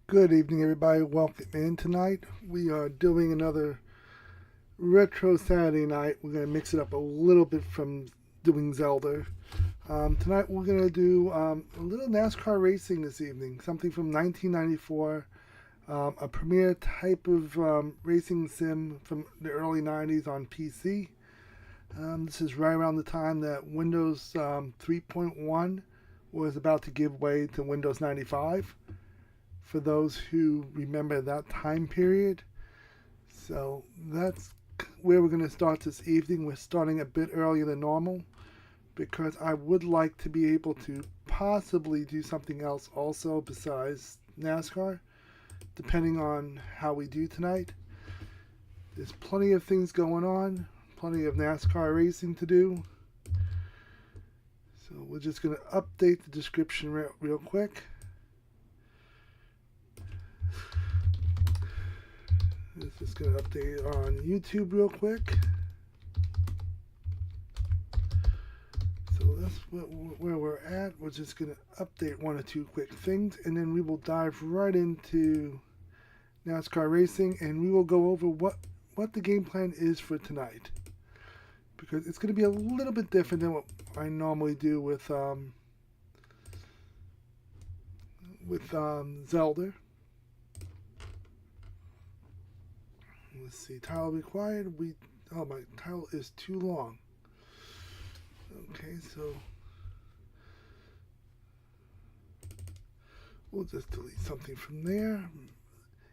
Good evening, everybody. Welcome in tonight. We are doing another retro Saturday night. We're going to mix it up a little bit from doing Zelda. Tonight we're going to do a little NASCAR racing this evening, something from 1994, a premier type of racing sim from the early 90s on PC. This is right around the time that Windows 3.1 was about to give way to Windows 95. For those who remember that time period. So that's where we're going to start this evening. We're starting a bit earlier than normal because I would like to be able to possibly do something else also besides NASCAR, depending on how we do tonight. There's plenty of things going on, plenty of NASCAR racing to do. So we're just going to update the description real quick. This is going to update on YouTube real quick. So that's where we're at. We're just going to update one or two quick things, and then we will dive right into NASCAR racing, and we will go over what the game plan is for tonight. Because it's going to be a little bit different than what I normally do with Zelda. Let's see, title required. Oh, my title is too long. Okay, so we'll just delete something from there.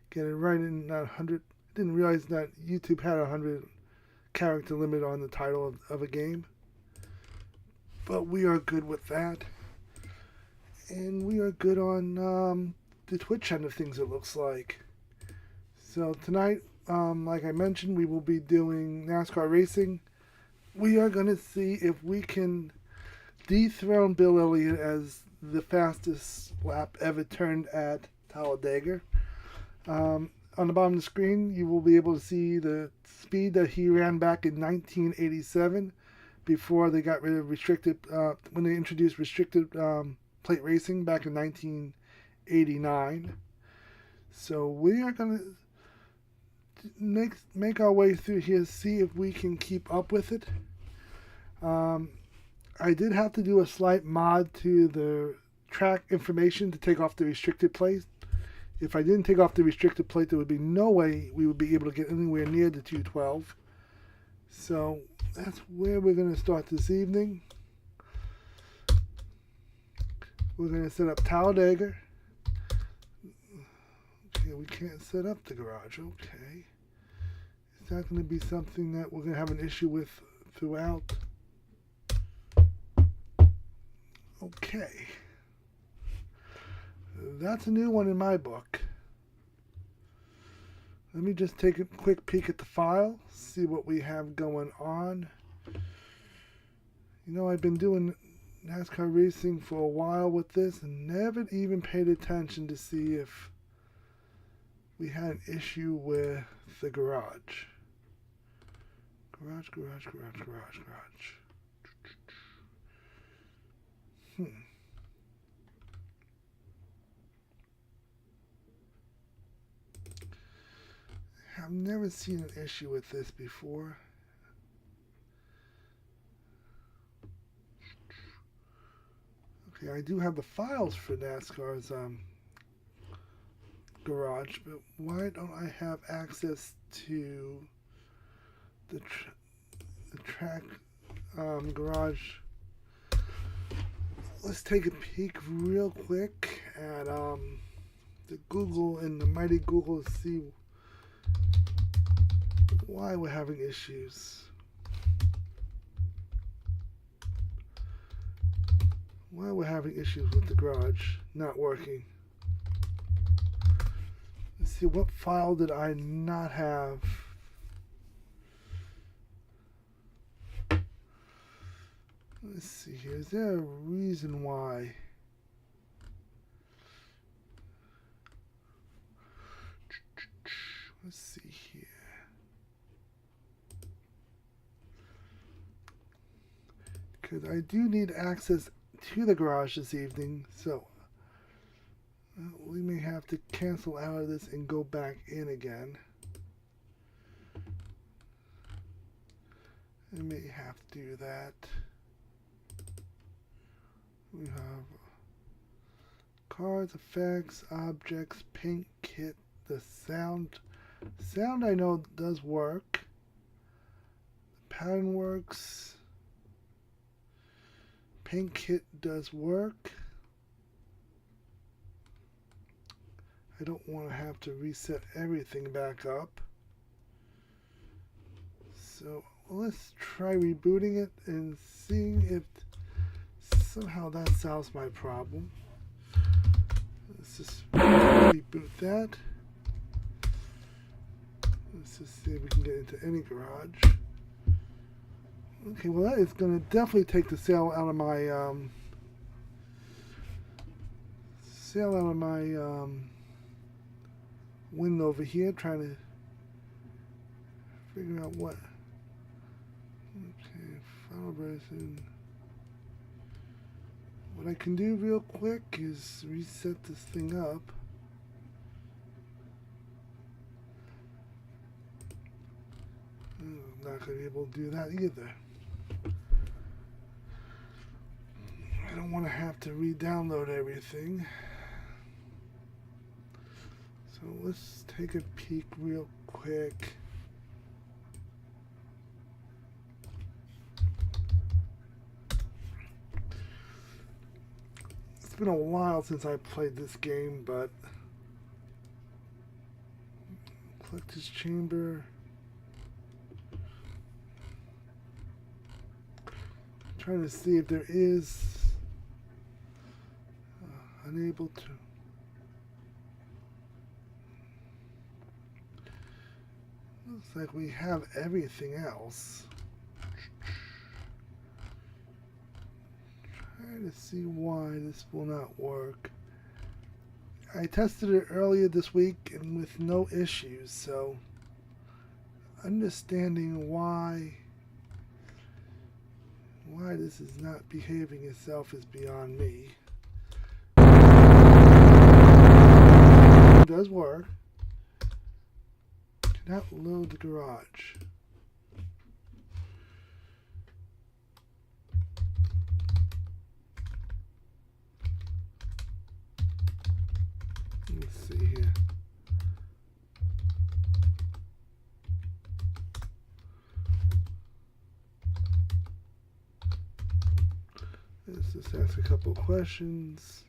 Get it right in that 100. Didn't realize that YouTube had a 100 character limit on the title of a game. But we are good with that. And we are good on the Twitch end of things, it looks like. So tonight, like I mentioned, we will be doing NASCAR racing. We are going to see if we can dethrone Bill Elliott as the fastest lap ever turned at Talladega. On the bottom of the screen, you will be able to see the speed that he ran back in 1987 before they got rid of restricted, when they introduced restricted plate racing back in 1989. So we are going to make our way through here, see if we can keep up with it. I did have to do a slight mod to the track information to take off the restricted plate. If I didn't take off the restricted plate, there would be no way we would be able to get anywhere near the 212. So that's where we're going to start this evening. We're going to set up Talladega. Okay, we can't set up the garage. Okay. Is that going to be something that we're going to have an issue with throughout? Okay. That's a new one in my book. Let me just take a quick peek at the file, see what we have going on. You know, I've been doing NASCAR racing for a while with this and never even paid attention to see if we had an issue with the garage. Garage. I've never seen an issue with this before. Okay, I do have the files for NASCAR's garage, but why don't I have access to the track garage? Let's take a peek real quick at the Google and the mighty Google to see why we're having issues. Why we're having issues with the garage not working. Let's see, what file did I not have? Let's see here. Is there a reason why? Let's see here. Because I do need access to the garage this evening, so we may have to cancel out of this and go back in again. I may have to do that. We have cards, effects, objects, paint kit, the sound. Sound I know does work. The pattern works. Paint kit does work. I don't want to have to reset everything back up. So let's try rebooting it and seeing if somehow that solves my problem. Let's just reboot that. Let's just see if we can get into any garage. Okay, well that is going to definitely take the sail out of my window over here, trying to figure out what. Okay, final version. What I can do real quick is reset this thing up. I'm not going to be able to do that either. I don't want to have to re-download everything. So let's take a peek real quick. It's been a while since I played this game, but collector's chamber. Trying to see if there is unable to. Looks like we have everything else. Trying to see why this will not work. I tested it earlier this week and with no issues, so understanding why this is not behaving itself is beyond me. It does work. Cannot load the garage. Let's see here. Let's just ask a couple of questions.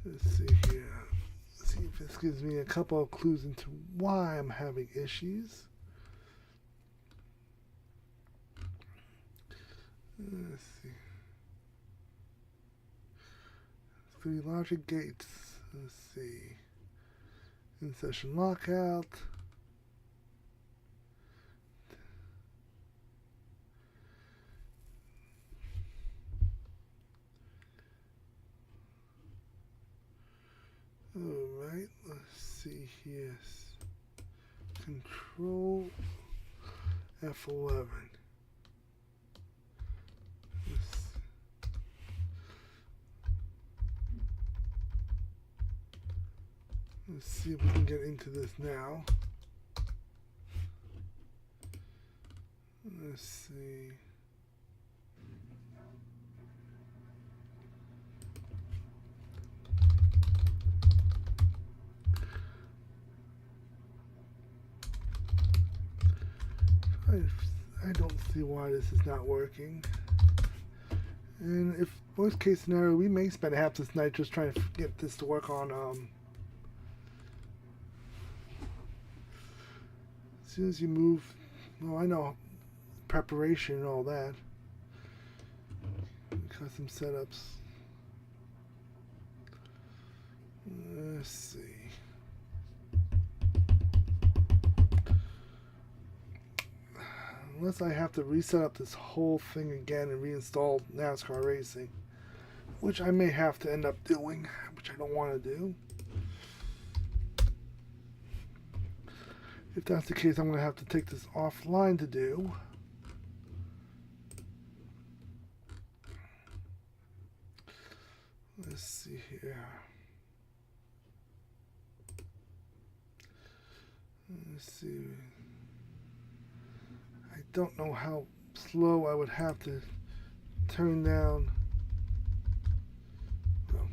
Let's see here. Let's see if this gives me a couple of clues into why I'm having issues. Let's see. 3 logic gates. Let's see. In session lockout. Alright, let's see here. Control F11. Let's see if we can get into this now. Let's see. I don't see why this is not working. And if worst case scenario, we may spend half this night just trying to get this to work on as soon as you move, well, I know preparation and all that. Custom setups. Let's see. Unless I have to reset up this whole thing again and reinstall Nascar Racing, which I may have to end up doing, which I don't want to do. If that's the case, I'm going to have to take this offline to do. Let's see here. Let's see. I don't know how slow I would have to turn down. No.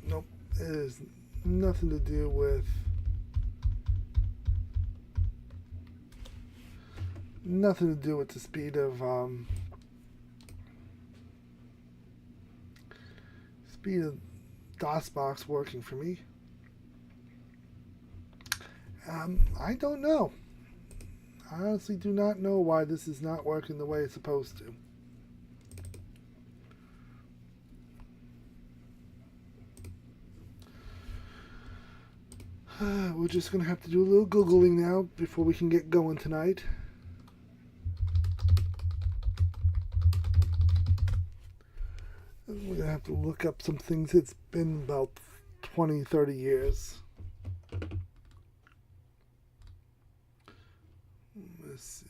Nope. It is nothing to do with the speed of DOSBox working for me. I don't know. I honestly do not know why this is not working the way it's supposed to. We're just going to have to do a little Googling now before we can get going tonight. We're going to have to look up some things. It's been about 20, 30 years. Let's see.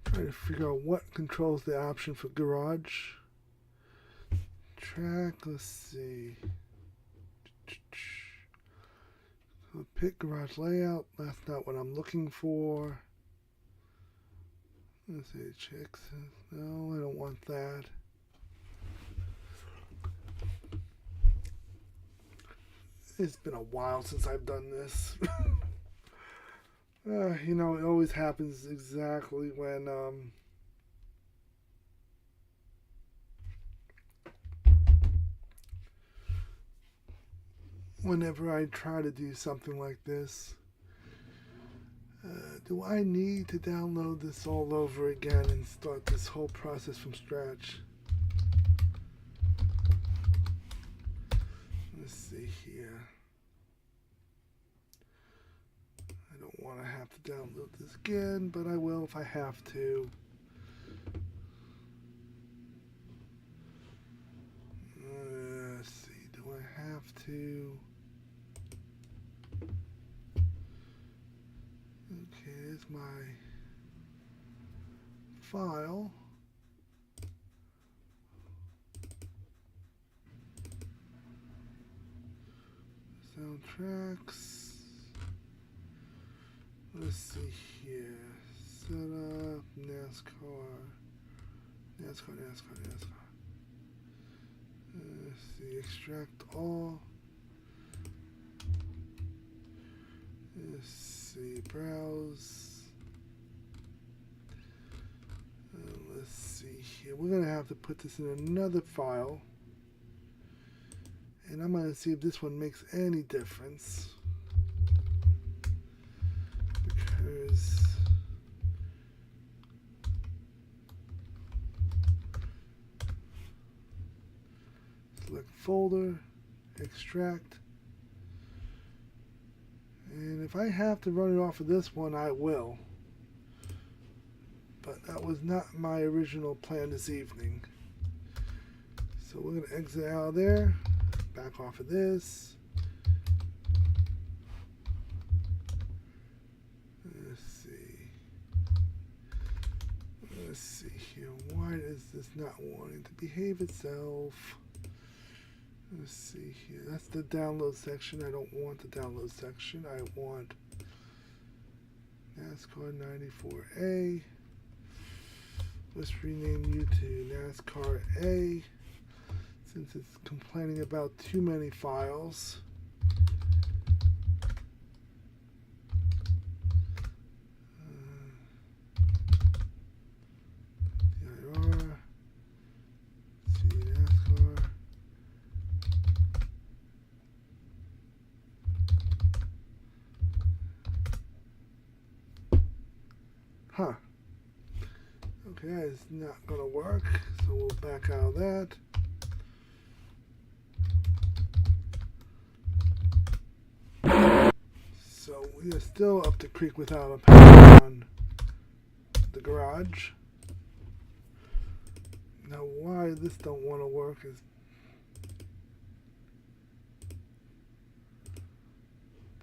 Trying to figure out what controls the option for garage. Track, let's see. So pick garage layout. That's not what I'm looking for. Let's see, checks. No, I don't want that. It's been a while since I've done this. You know, it always happens exactly when whenever I try to do something like this. Do I need to download this all over again and start this whole process from scratch? Let's see here. I don't want to have to download this again, but I will if I have to. Let's see, do I have to? Okay, there's my file. Soundtracks. Let's see here. Setup, NASCAR. Let's see, extract all. Let's see, browse. Let's see here. We're going to have to put this in another file. And I'm going to see if this one makes any difference. Because select folder, extract. And if I have to run it off of this one, I will. But that was not my original plan this evening. So we're going to exit out of there, back off of this. Let's see here. Why is this not wanting to behave itself? Let's see here. That's the download section. I don't want the download section. I want NASCAR 94A. Let's rename you to NASCAR A, since it's complaining about too many files. Huh. Okay, that is not going to work, so we'll back out of that. So we are still up the creek without a power on the garage. Now why this don't want to work is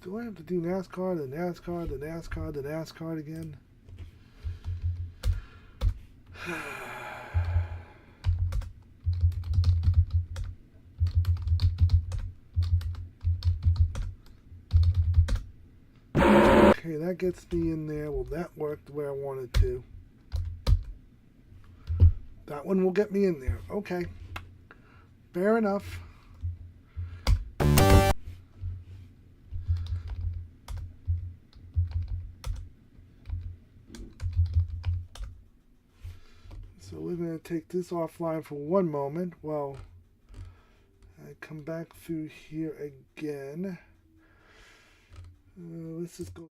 Do I have to do NASCAR, the NASCAR, the NASCAR, the NASCAR again? Okay, that gets me in there. Well, that worked the way I wanted to. That one will get me in there. Okay. Fair enough. So we're going to take this offline for one moment while I come back through here again. Let's just go.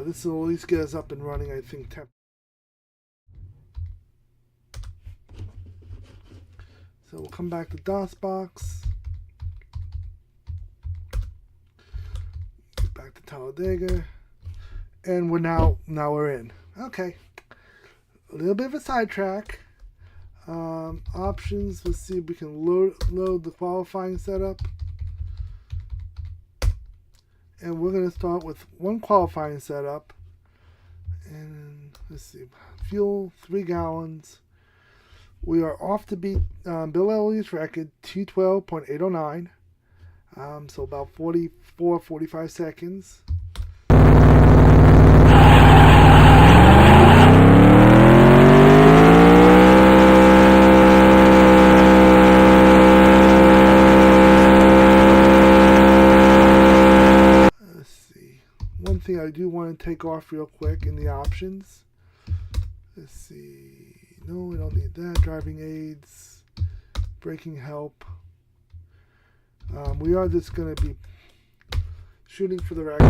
This will at least get us up and running, I think. So we'll come back to DOSBox. Back to Talladega. And we're now we're in. Okay. A little bit of a sidetrack. Options. Let's see if we can load the qualifying setup. And we're going to start with one qualifying setup. And let's see. Fuel, 3 gallons. We are off to beat Bill Elliott's record, 212.809. So about 45 seconds. Let's see. One thing I do want to take off real quick in the options. Let's see. No, we don't need that. Driving aids, braking help. We are just going to be shooting for the record.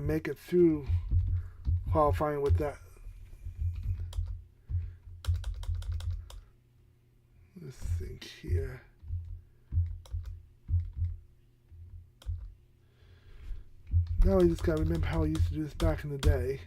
Make it through qualifying with that. Let's think here. Now we just gotta remember how we used to do this back in the day.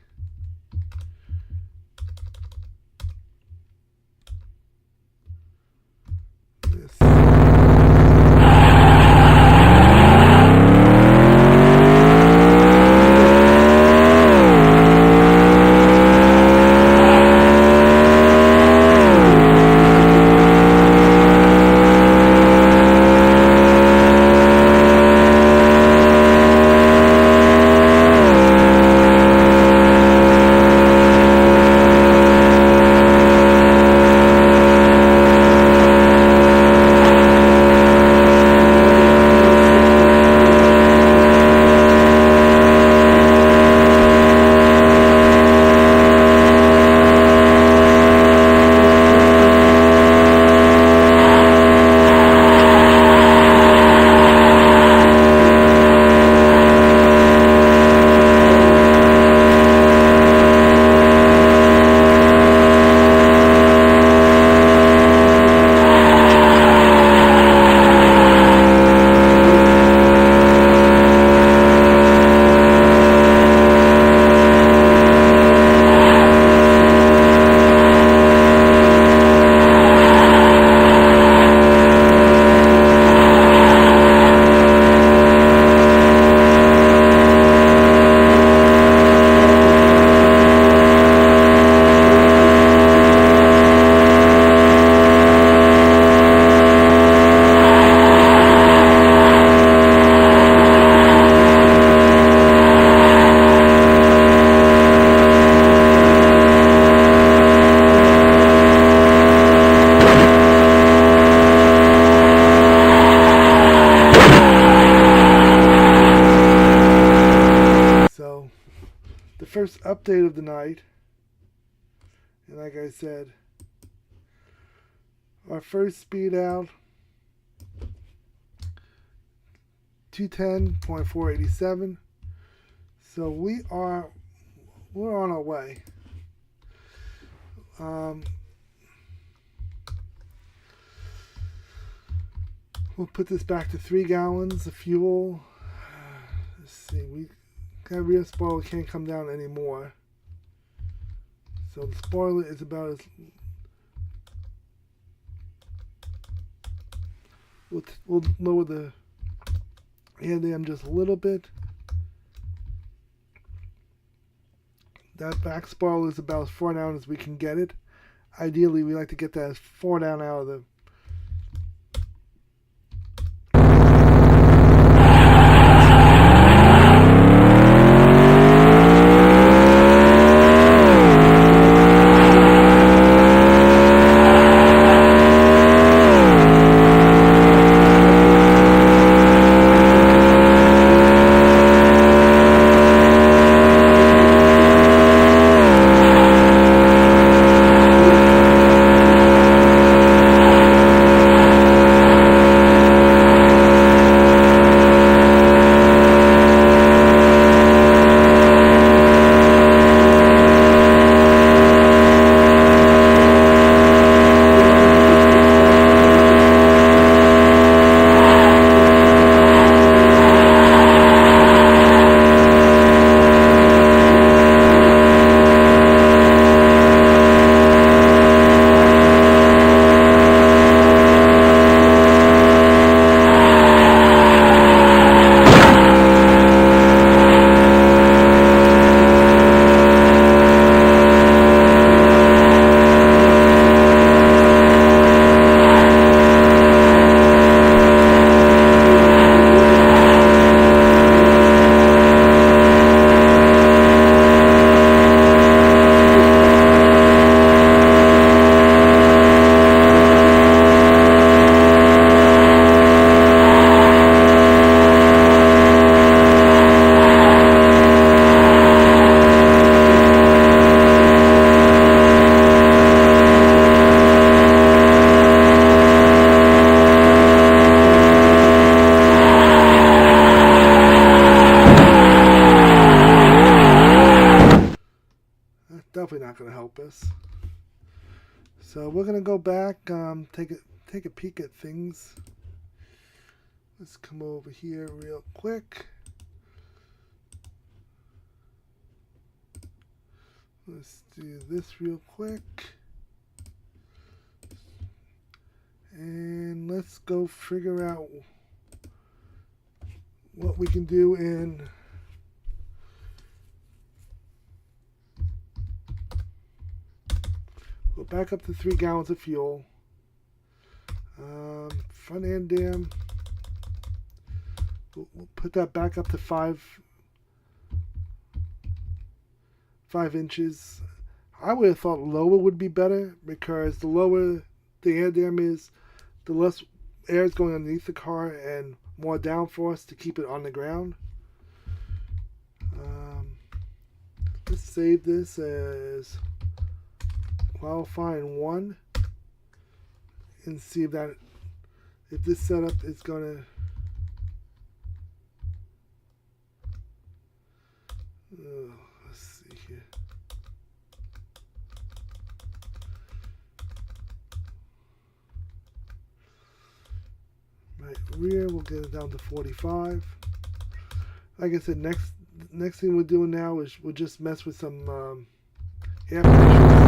First update of the night, and like I said, our first speed out 210.487. So we're on our way. We'll put this back to 3 gallons of fuel. Let's see, that rear spoiler can't come down anymore. So the spoiler is about as... We'll lower the ADM just a little bit. That back spoiler is about as far down as we can get it. Ideally, we like to get that as far down out of the definitely not going to help us. So we're going to go back, take a peek at things. Let's come over here real quick. Let's do this real quick. And let's go figure out what we can do in go back up to 3 gallons of fuel. Front end dam. We'll put that back up to 5 inches. I would have thought lower would be better, because the lower the air dam is, the less air is going underneath the car and more downforce to keep it on the ground. Let's save this as qualifying 1 and see if this setup is gonna let's see here. Right rear, we'll get it down to 45. Like I said, next thing we're doing now is we'll just mess with some air pressure.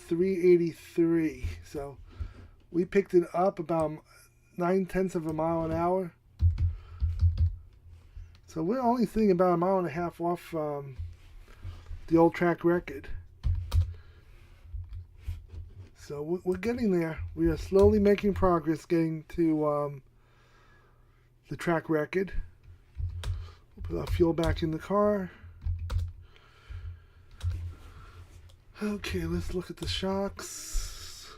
383. So we picked it up about 9/10 of a mile an hour. So we're only sitting about a mile and a half off the old track record. So we're getting there. We are slowly making progress getting to the track record. We'll put our fuel back in the car. Okay, let's look at the shocks.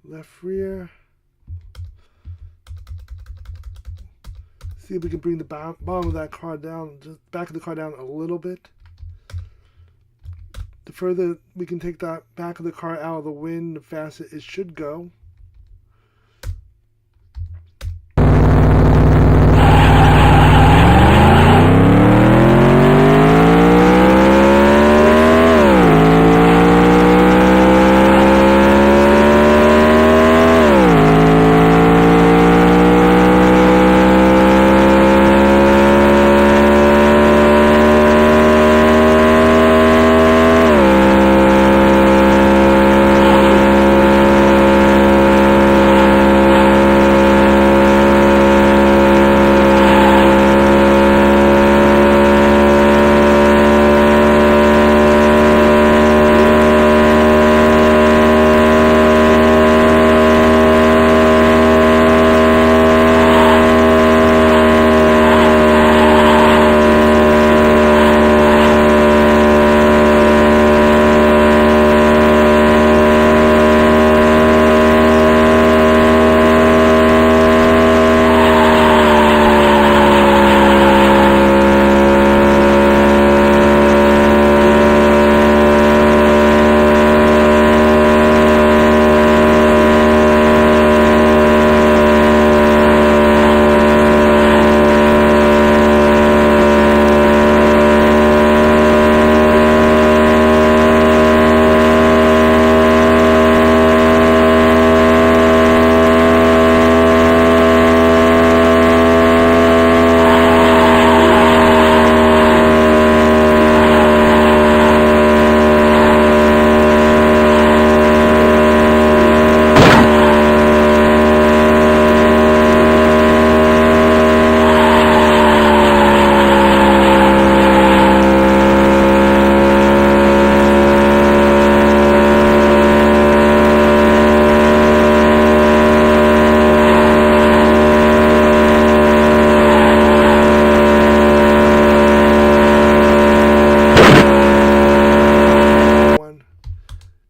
Left rear. See if we can bring the bottom of that car down, just back of the car down a little bit. The further we can take that back of the car out of the wind, the faster it should go.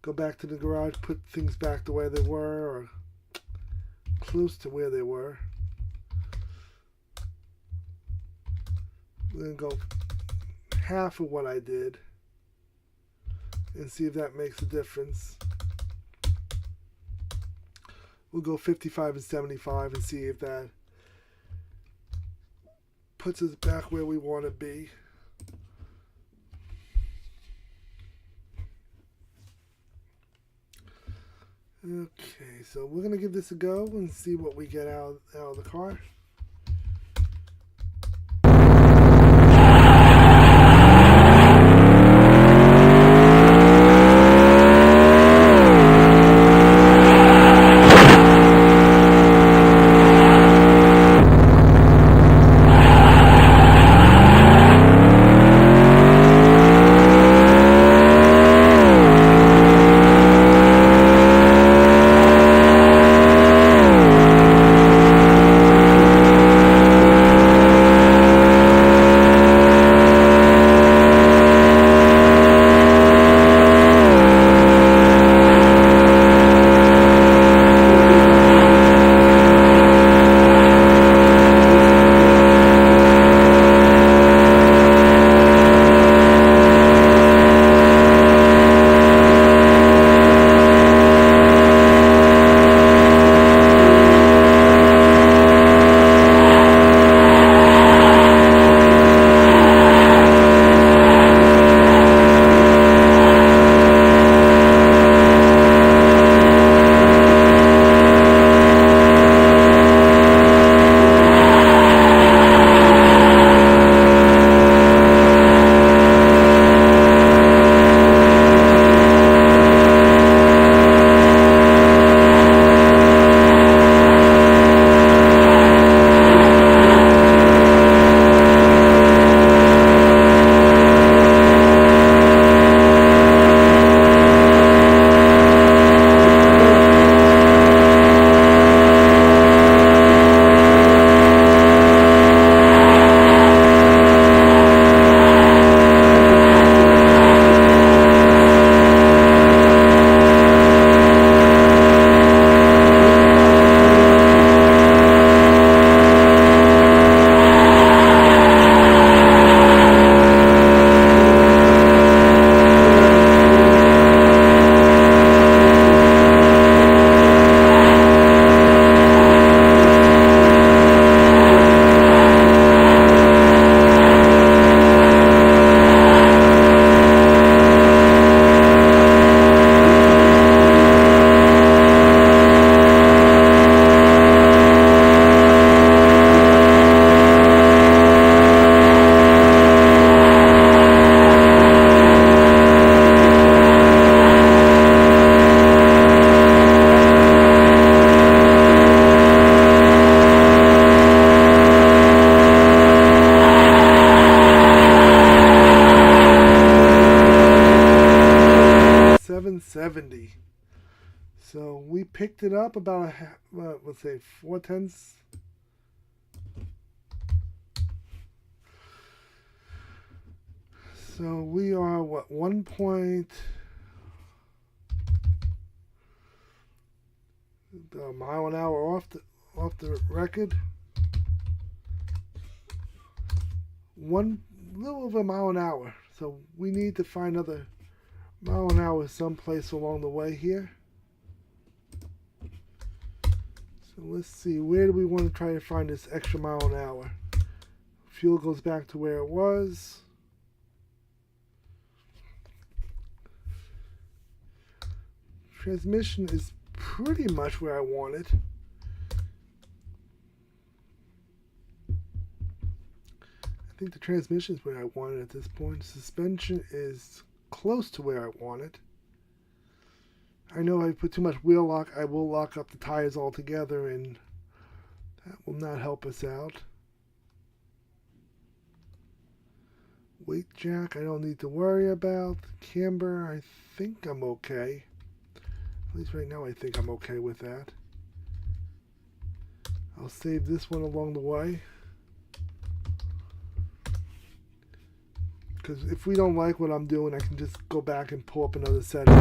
Go back to the garage, put things back the way they were, or close to where they were. We're going to go half of what I did and see if that makes a difference. We'll go 55 and 75 and see if that puts us back where we want to be. Okay, so we're going to give this a go and see what we get out of the car. $1,070. So we picked it up about let's say 4/10. So we are what, 1 point a mile an hour off the record. One little over a mile an hour. So we need to find another mile an hour someplace along the way here. So let's see, where do we want to try to find this extra mile an hour? Fuel goes back to where it was. Transmission is pretty much where I want it. I think the transmission is where I want it at this point. Suspension is close to where I want it. I know if I put too much wheel lock, I will lock up the tires altogether, and that will not help us out. Weight jack, I don't need to worry about. Camber, I think I'm okay. At least right now I think I'm okay with that. I'll save this one along the way. Because if we don't like what I'm doing, I can just go back and pull up another setting.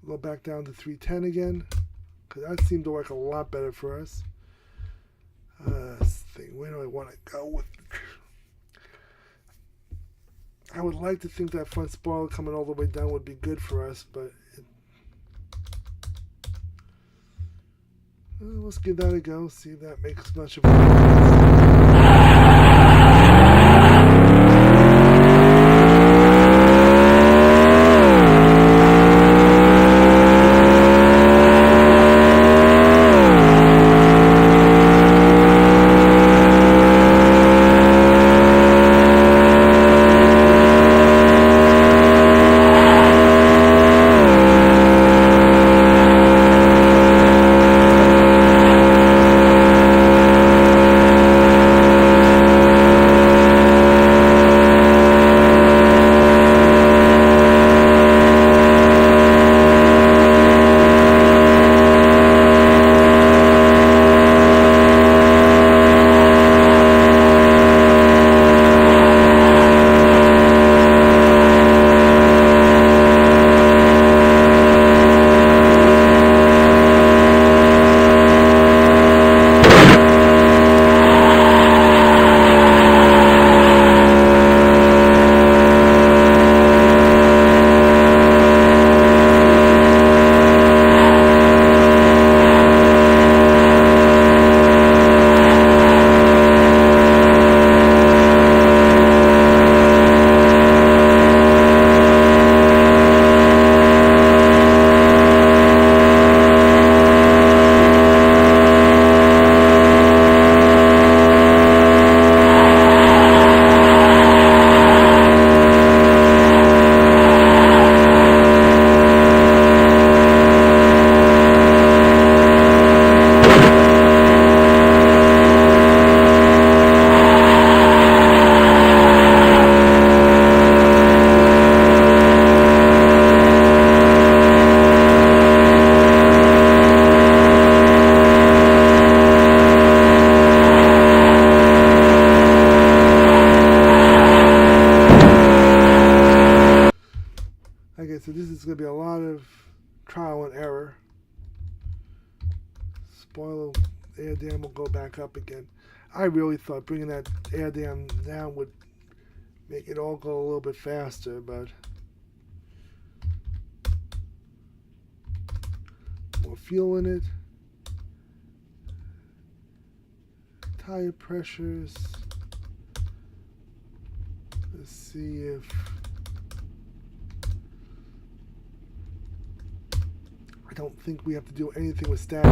Go back down to 310 again, because that seemed to work a lot better for us. Where do I want to go with it? I would like to think that front spoiler coming all the way down would be good for us, but let's give that a go, see if that makes much of a difference. Like I said, this is going to be a lot of trial and error. Spoiler, air dam will go back up again. I really thought bringing that air dam down would make it all go a little bit faster, but more fuel in it. Tire pressures. Let's see if I don't think we have to do anything with static.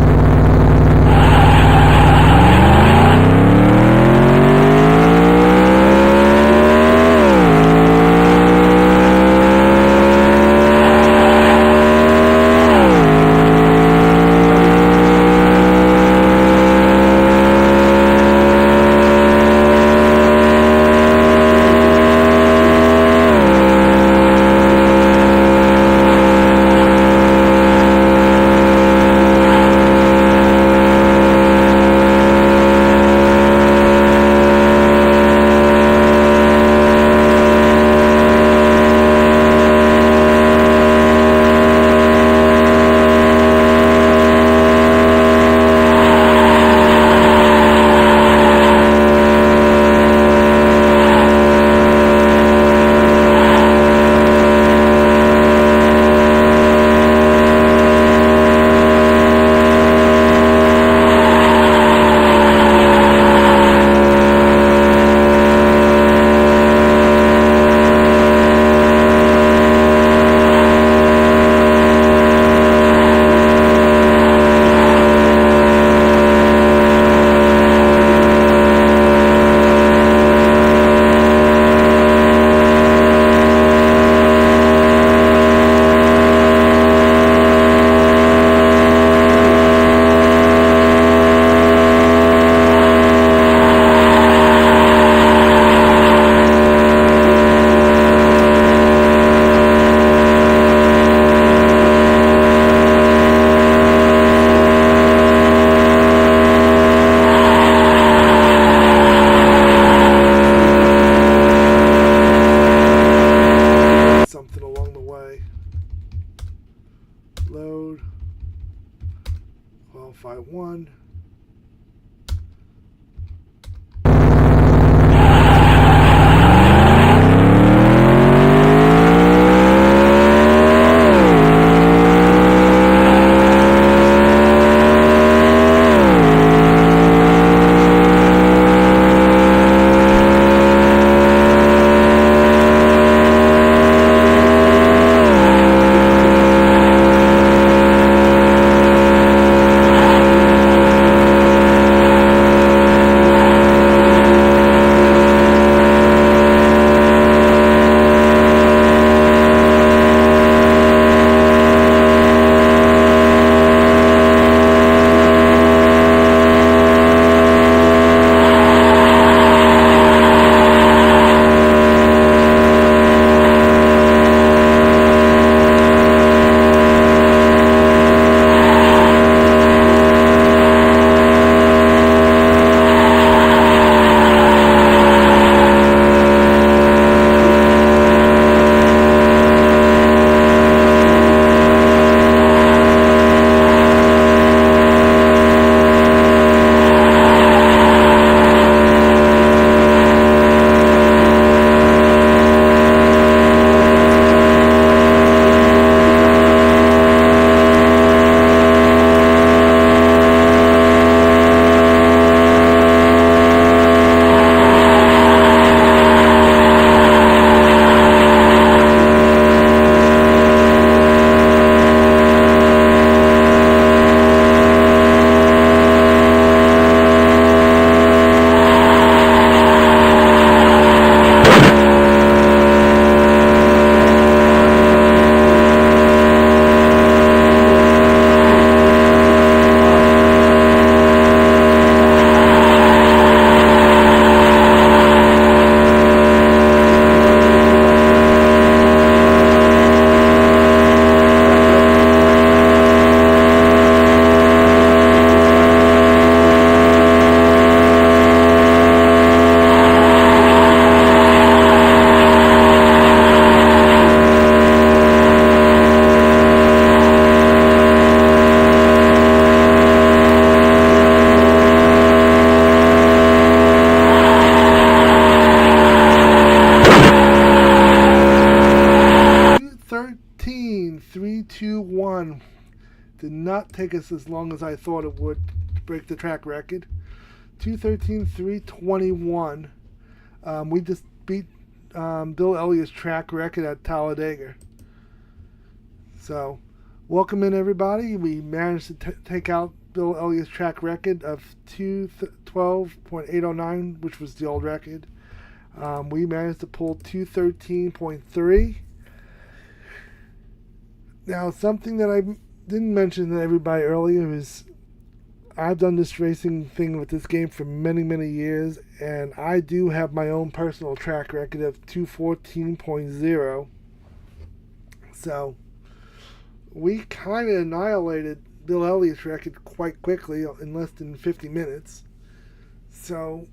Load. Qualify 1. 2:13.321. Did not take us as long as I thought it would to break the track record. 2:13.321. We just beat Bill Elliott's track record at Talladega. So, welcome in everybody. We managed to take out Bill Elliott's track record of 2:12.809, which was the old record. We managed to pull 2:13.3. Now, something that I didn't mention to everybody earlier is I've done this racing thing with this game for many, many years, and I do have my own personal track record of 2:14.0. So, we kind of annihilated Bill Elliott's record quite quickly in less than 50 minutes. So,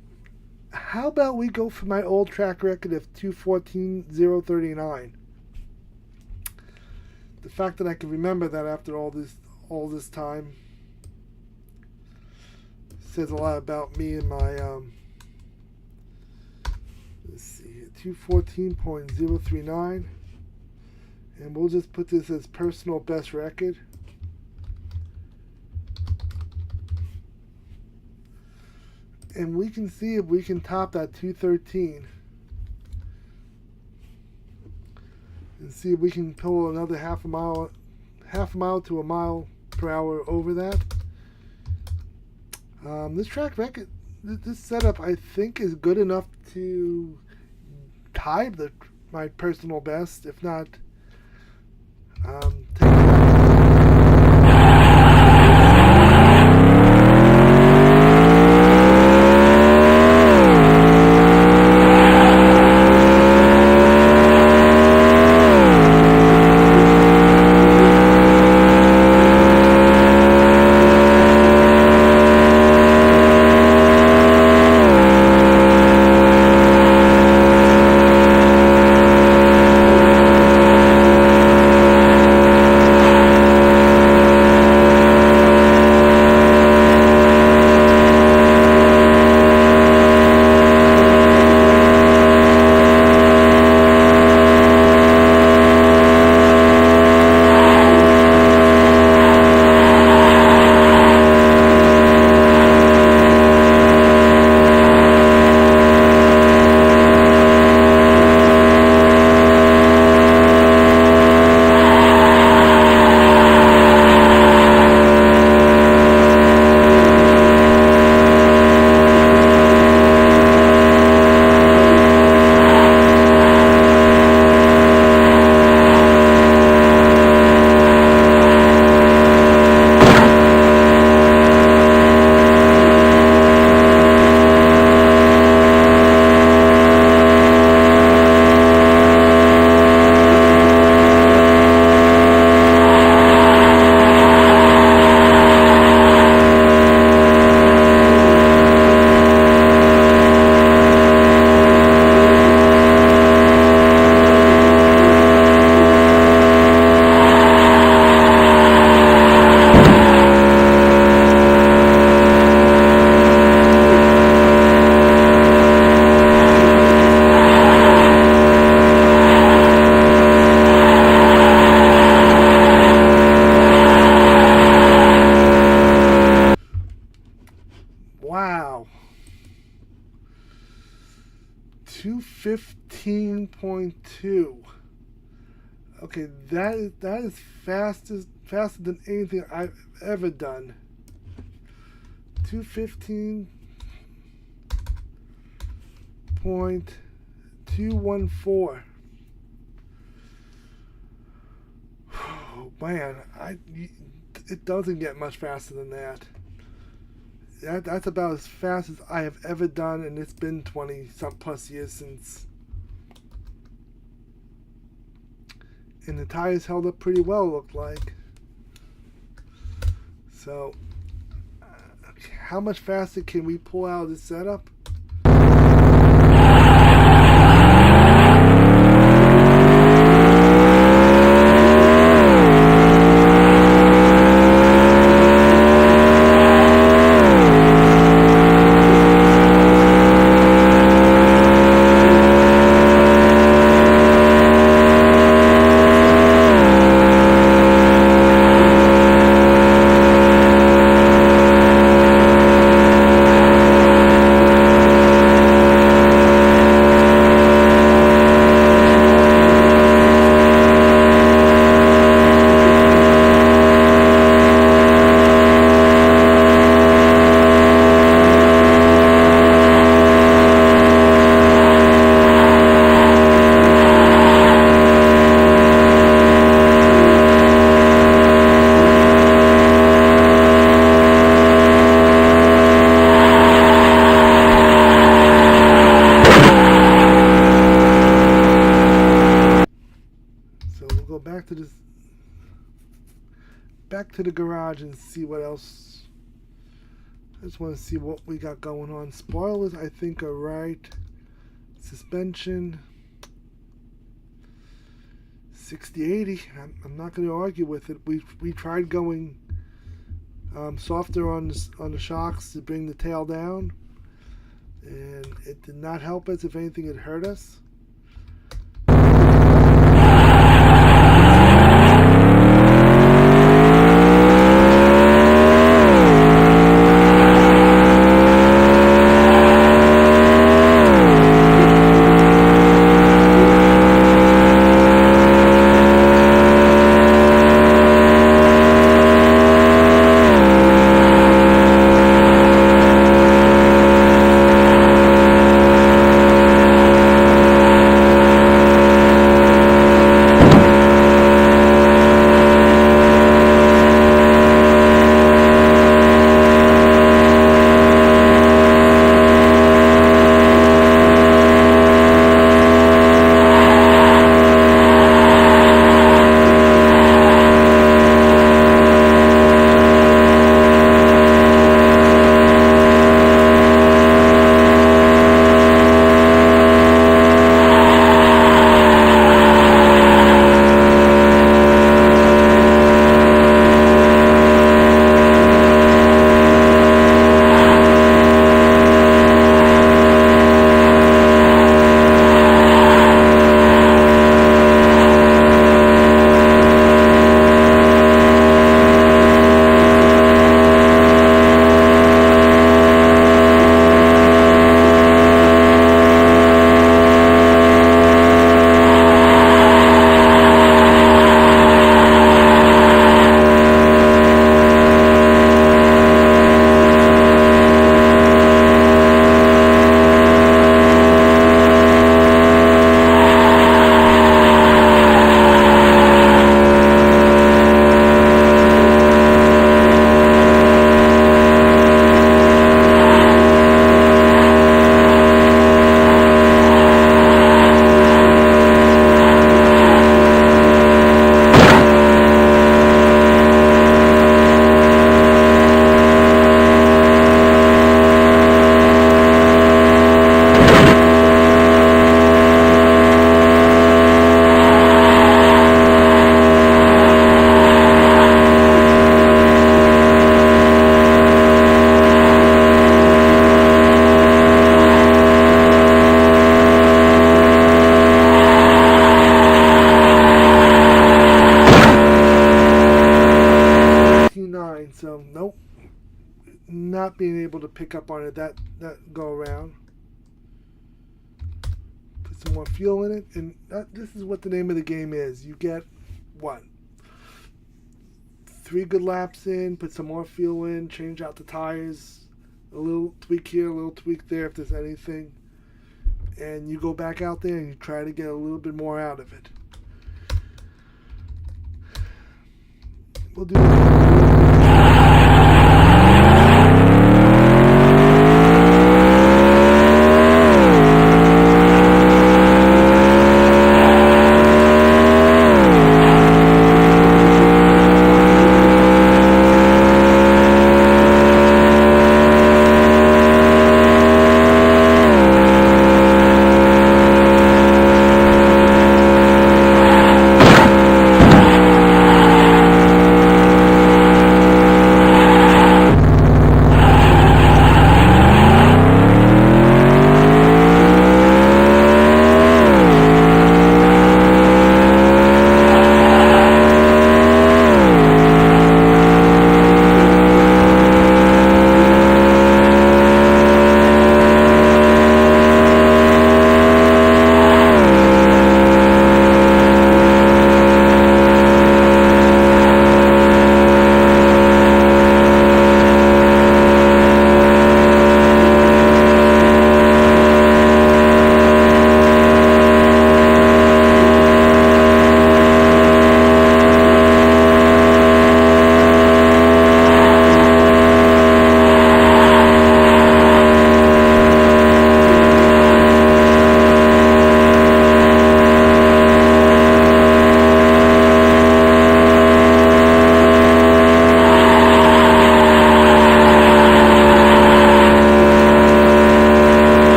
how about we go for my old track record of 2:14.039? The fact that I can remember that after all this time says a lot about me and my let's see, 2:14.039, and we'll just put this as personal best record. And we can see if we can top that 2:13 and see if we can pull another half a mile to a mile per hour over that. This track record, this setup, I think is good enough to tie my personal best, if not take it out. Wow. 2:15.2. Okay, that is faster than anything I've ever done. 2:15.214. Oh man, it doesn't get much faster than that. That's about as fast as I have ever done, and it's been 20 some plus years since. And the tires held up pretty well, looked like. So, how much faster can we pull out of this setup? go back to the garage and see what else. I just want to see what we got going on. Spoilers, I think, are right. Suspension, 60-80. I'm not going to argue with it. We tried going softer on the shocks to bring the tail down, and it did not help us. If anything, it hurt us. So nope, not being able to pick up on it that go around. Put some more fuel in it, and this is what the name of the game is. You get what? 3 good laps in, put some more fuel in, change out the tires, a little tweak here, a little tweak there if there's anything, and you go back out there and you try to get a little bit more out of it. We'll do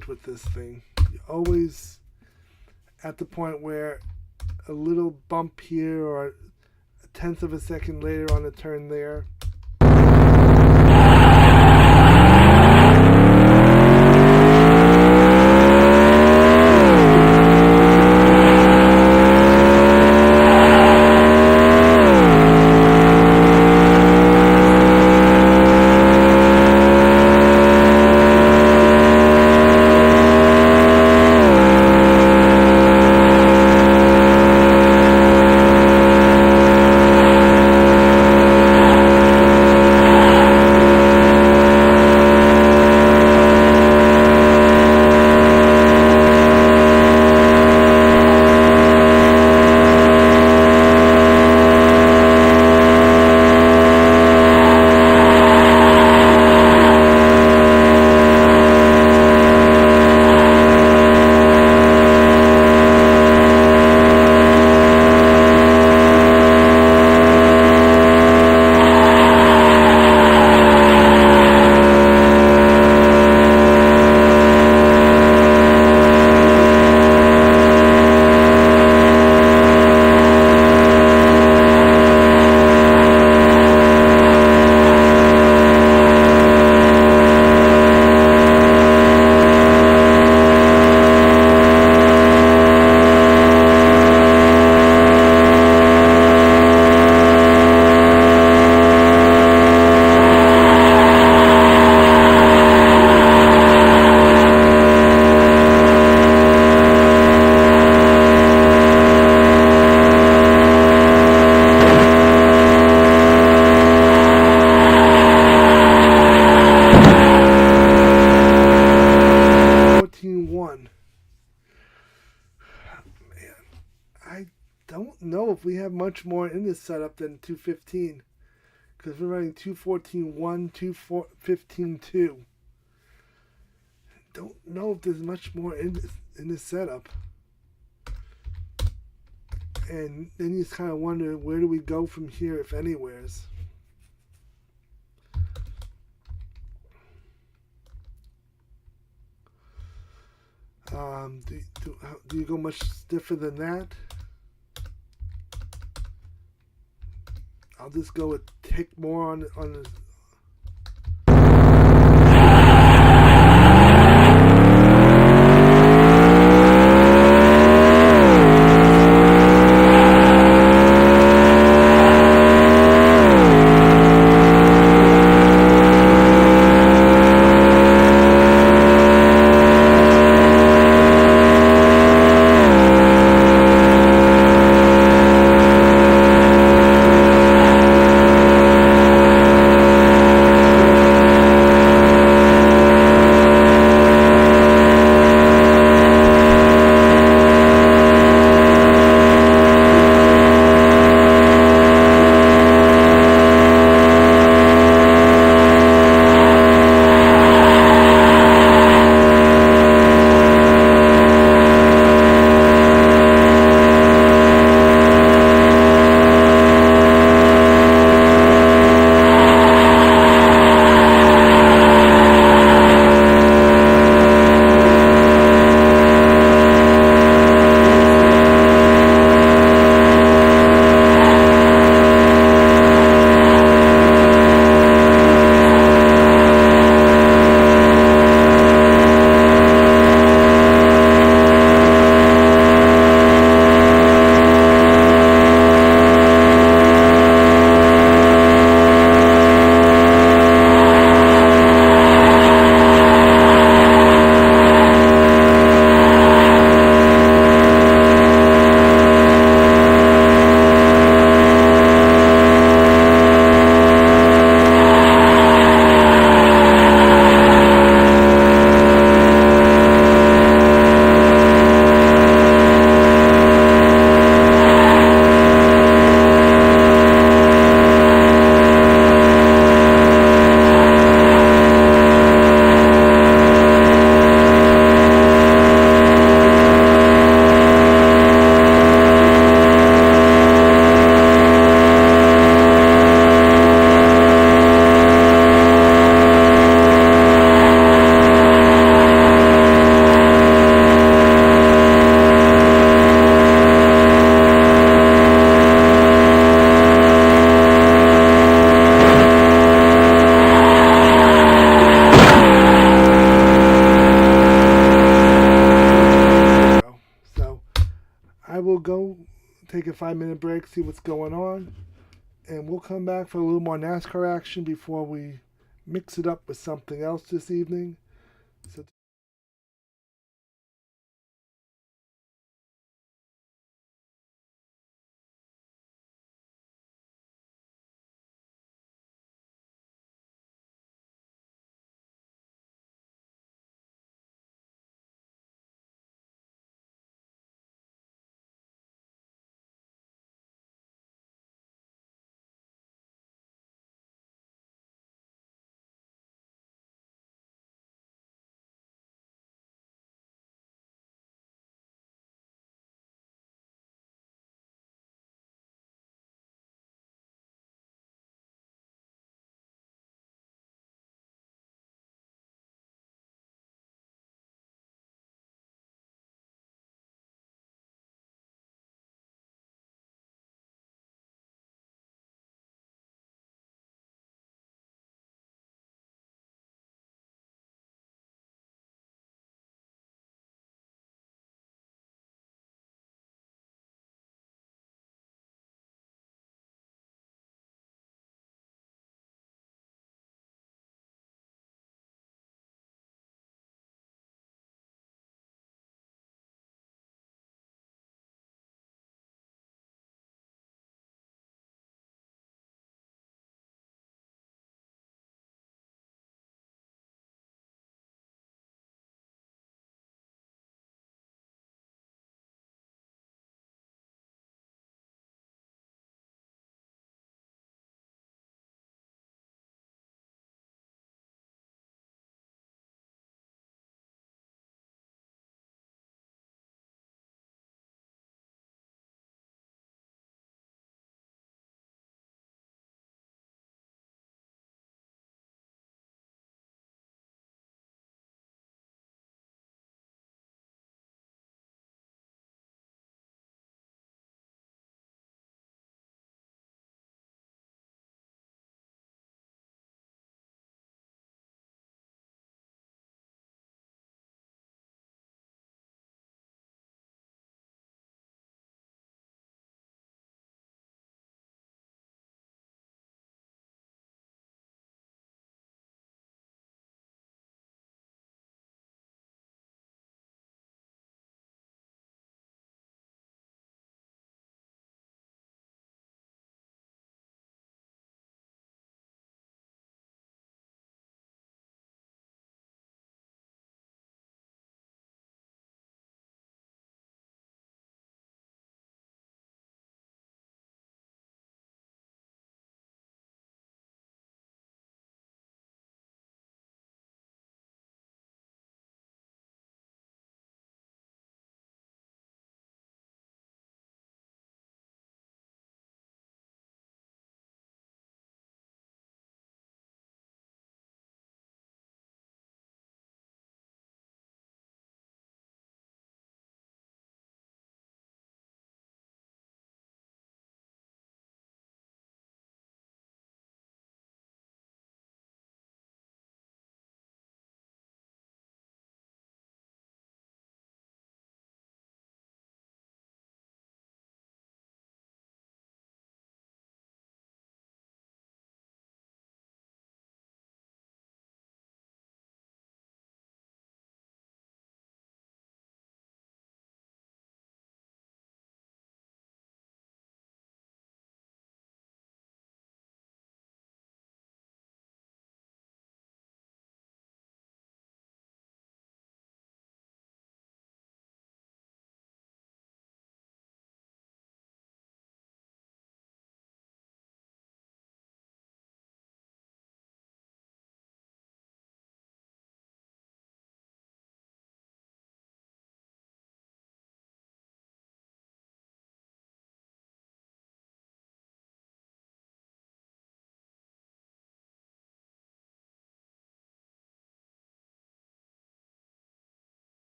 edge with this thing. You're always at the point where a little bump here or a tenth of a second later on a turn there. Don't know if we have much more in this setup than 215, because we're running 214.1, 215.2. Don't know if there's much more in this setup. And then you just kind of wonder, where do we go from here, if anywheres? Do you go much stiffer than that? I'll just go a tick more on the. I will go take a 5 minute break, see what's going on, and we'll come back for a little more NASCAR action before we mix it up with something else this evening. So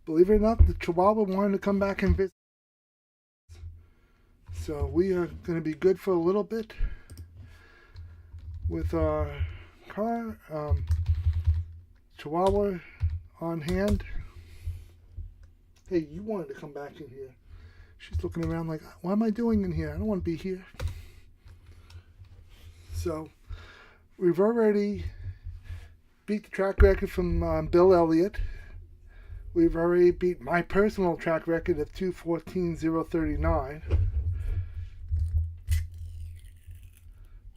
believe it or not, the Chihuahua wanted to come back and visit. So we are going to be good for a little bit with our car. Chihuahua on hand. Hey, you wanted to come back in here. She's looking around like, what am I doing in here? I don't want to be here. So we've already beat the track record from Bill Elliott. We've already beat my personal track record of 2:14.039.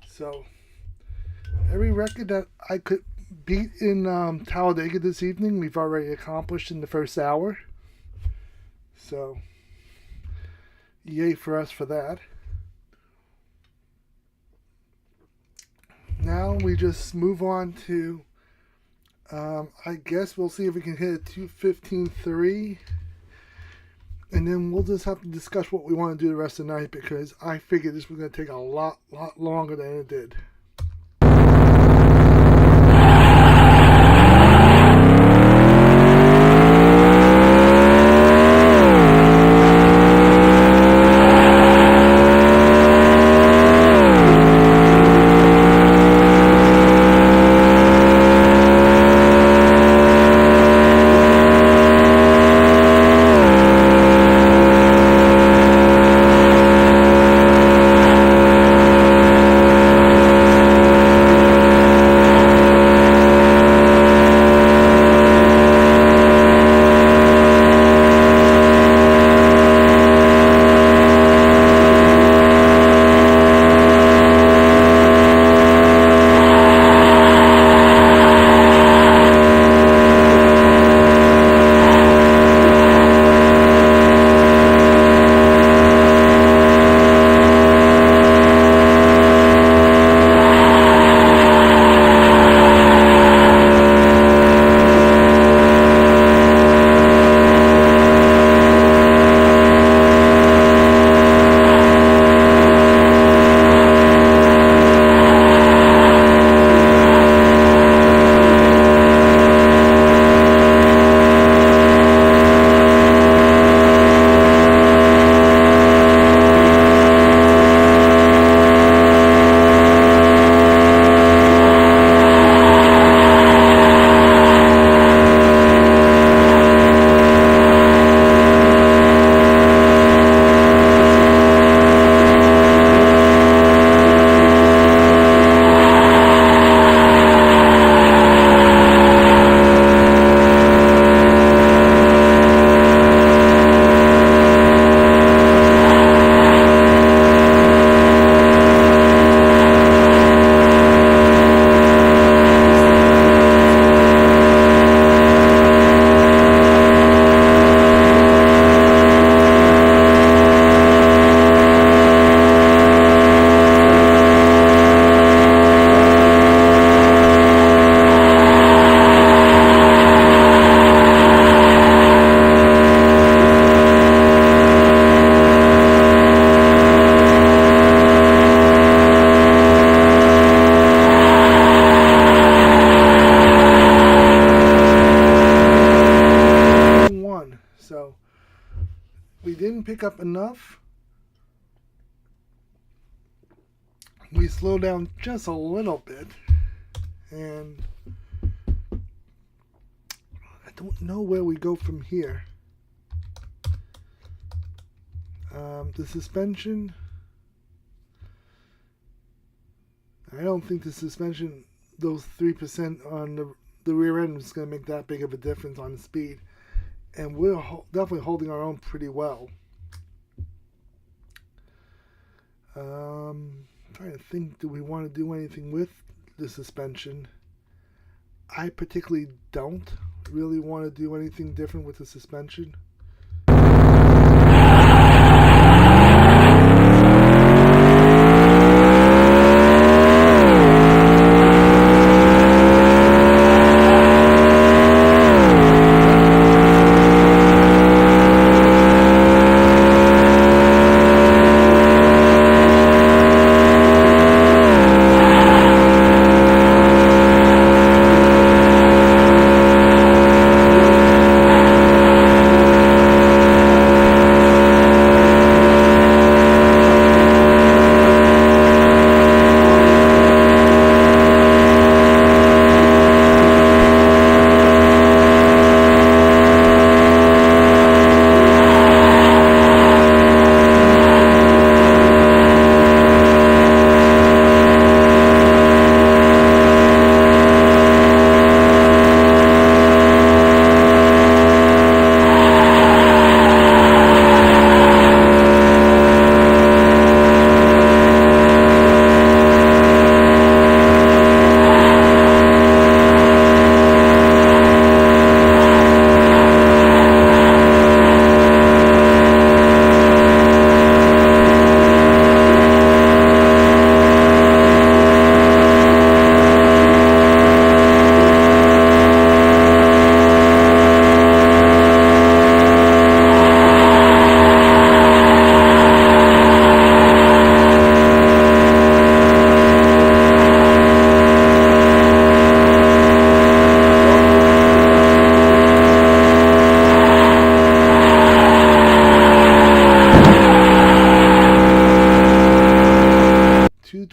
So every record that I could beat in Talladega this evening, we've already accomplished in the first hour. So yay for us for that. Now we just move on to, I guess we'll see if we can hit a 2:15.3. And then we'll just have to discuss what we want to do the rest of the night, because I figured this was going to take a lot longer than it did. Pick up enough. We slow down just a little bit, and I don't know where we go from here. The suspension, I don't think the suspension, those 3% on the rear end is going to make that big of a difference on the speed, and we're definitely holding our own pretty well. Trying to think, do we want to do anything with the suspension? I particularly don't really want to do anything different with the suspension.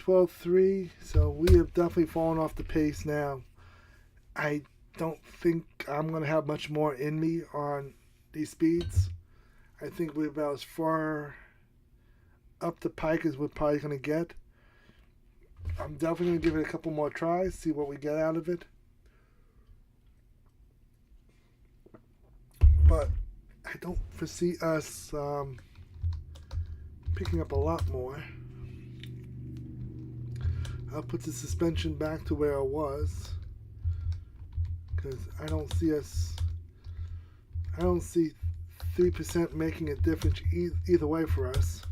12.3, so we have definitely fallen off the pace now. I don't think I'm going to have much more in me on these speeds. I think we're about as far up the pike as we're probably going to get. I'm definitely going to give it a couple more tries, see what we get out of it. But I don't foresee us picking up a lot more. I'll put the suspension back to where it was, because I don't see 3% making a difference either way for us.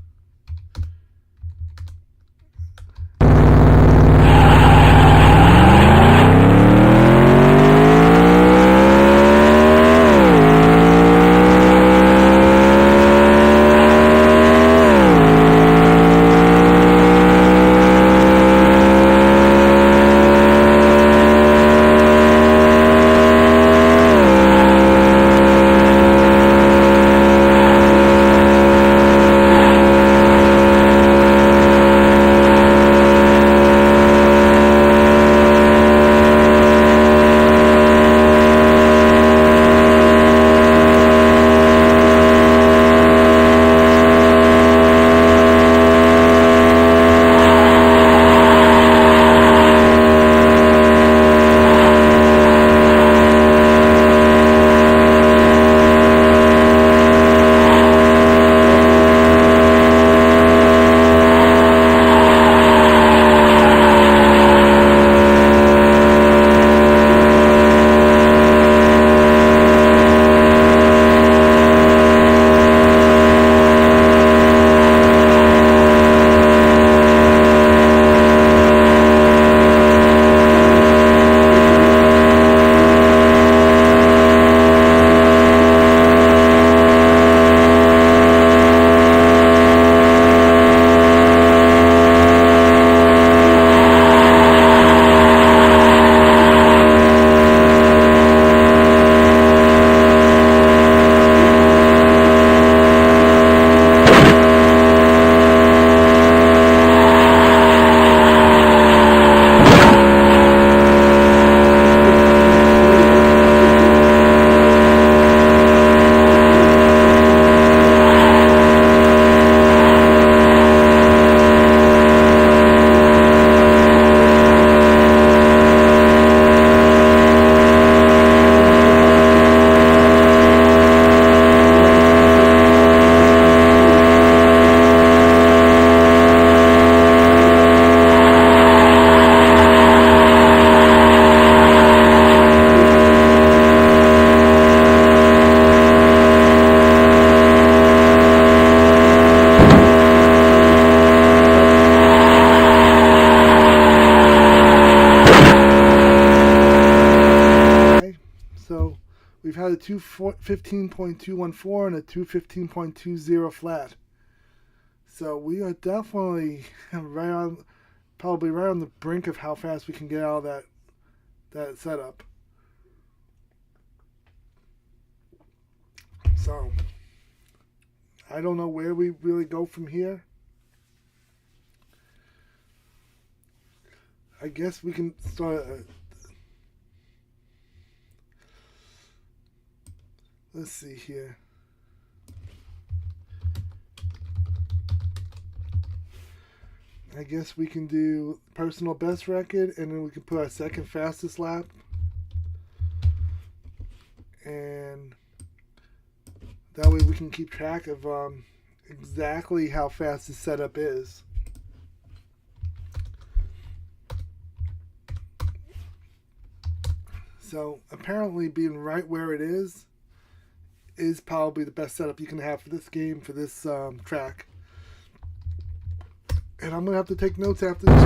We've had a 215.214 and a 215.20 flat. So we are definitely probably right on the brink of how fast we can get out of that setup. So I don't know where we really go from here. I guess we can start. Let's see here. I guess we can do personal best record, and then we can put our second fastest lap. And that way we can keep track of exactly how fast the setup is. So apparently being right where it is probably the best setup you can have for this game, for this track. And I'm going to have to take notes after this.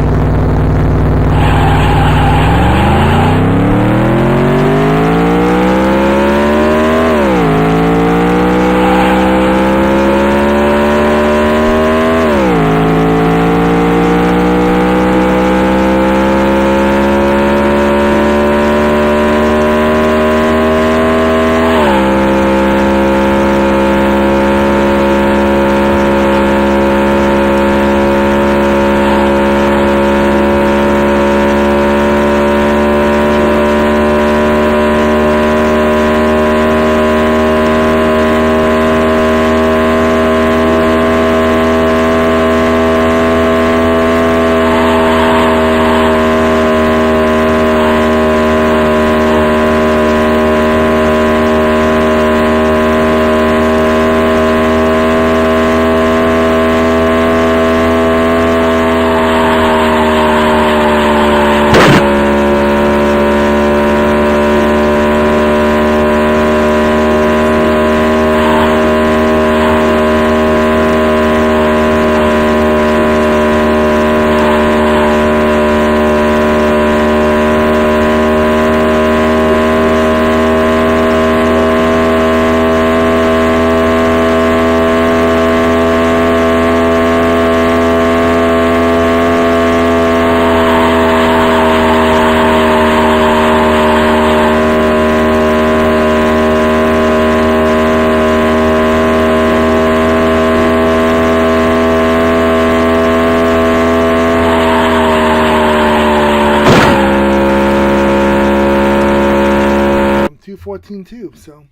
2:14 too. So,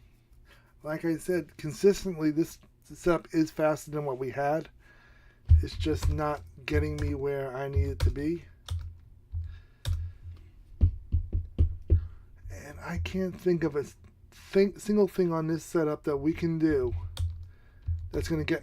like I said, consistently this setup is faster than what we had. It's just not getting me where I need it to be. And I can't think of a single thing on this setup that we can do that's going to get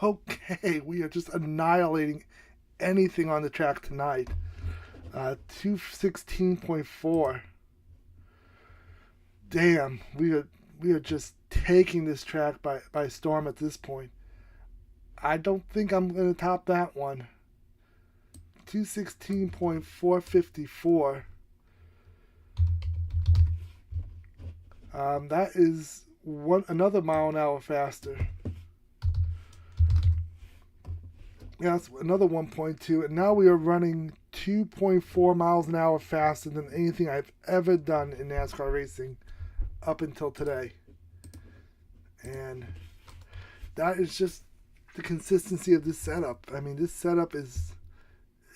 Okay, we are just annihilating anything on the track tonight. 216.4. Damn, we are just taking this track by storm at this point. I don't think I'm going to top that one. 216.454. That is another mile an hour faster. Yeah, that's another 1.2, and now we are running 2.4 miles an hour faster than anything I've ever done in NASCAR racing up until today. And that is just the consistency of this setup. I mean, this setup is,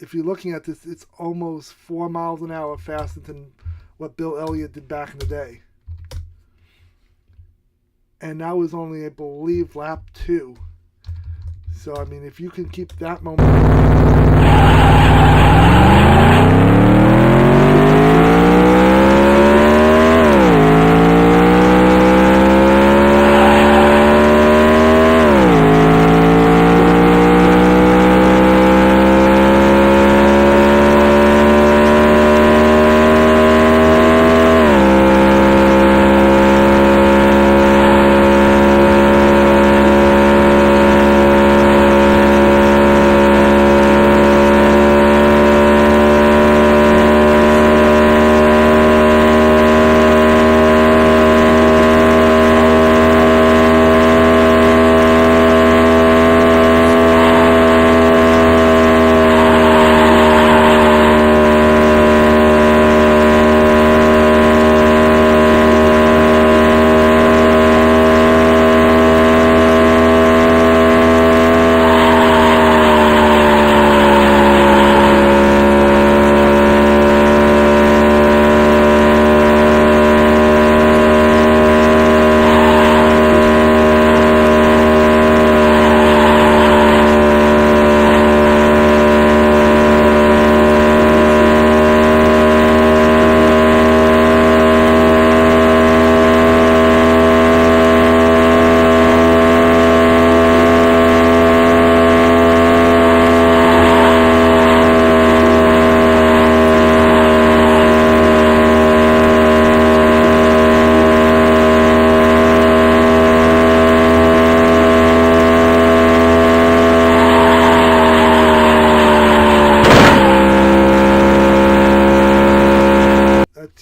if you're looking at this, it's almost 4 miles an hour faster than what Bill Elliott did back in the day. And that was only, I believe, lap 2. So, I mean, if you can keep that momentum...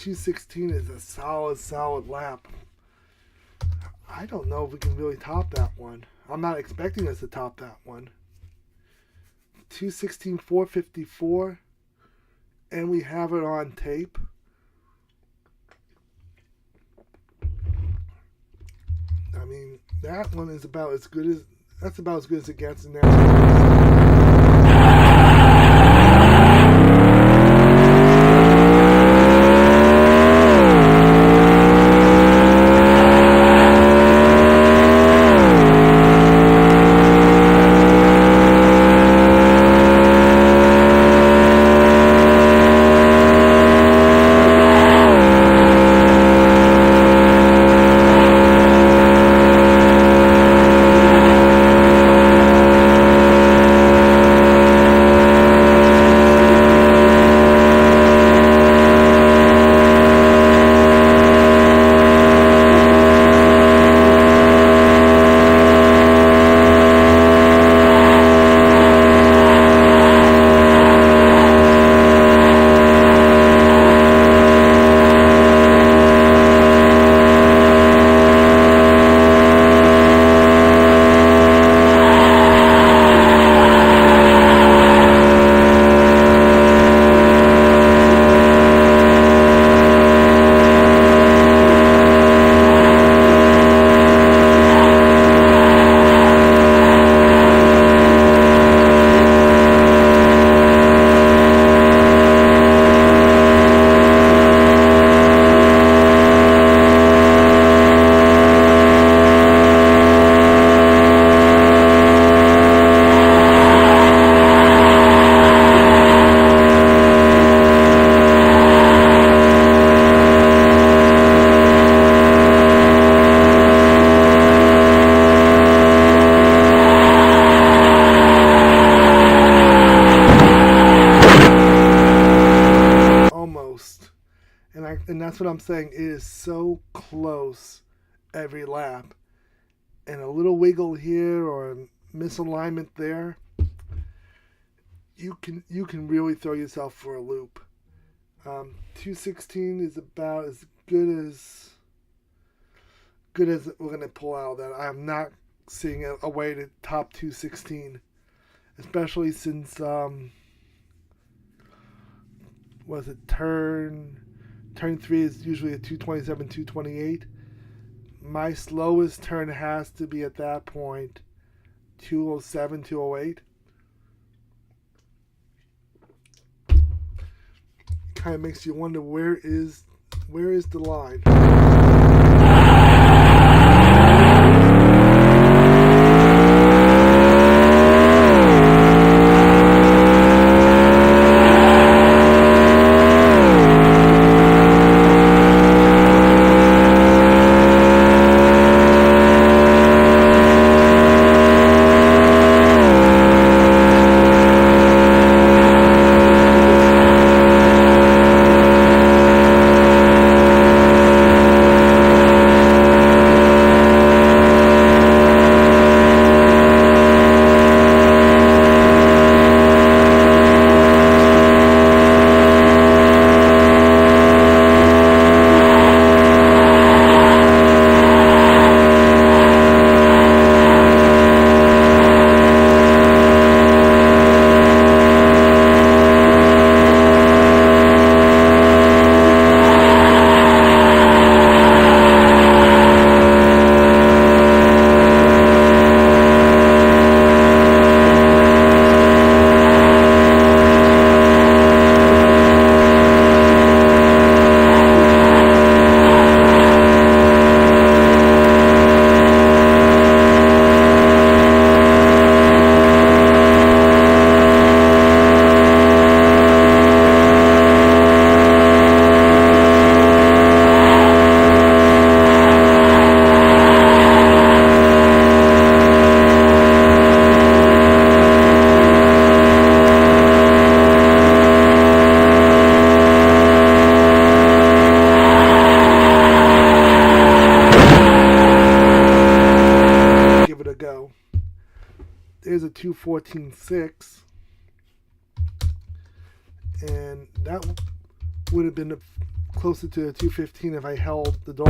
2:16 is a solid lap. I don't know if we can really top that one. I'm not expecting us to top that one. 2:16.454, and we have it on tape. I mean, that one is about as good as it gets in NASCAR. And that's what I'm saying. It is so close every lap. And a little wiggle here or a misalignment there, you can really throw yourself for a loop. 2:16 is about as good as we're going to pull out of that. I'm not seeing a way to top 2:16, especially since turn 3 is usually a 2:27, 2:28. My slowest turn has to be at that point 2:07, 2:08. Kind of makes you wonder where is the line. There's a 2:14.6, and that would have been closer to a 215 if I held the door.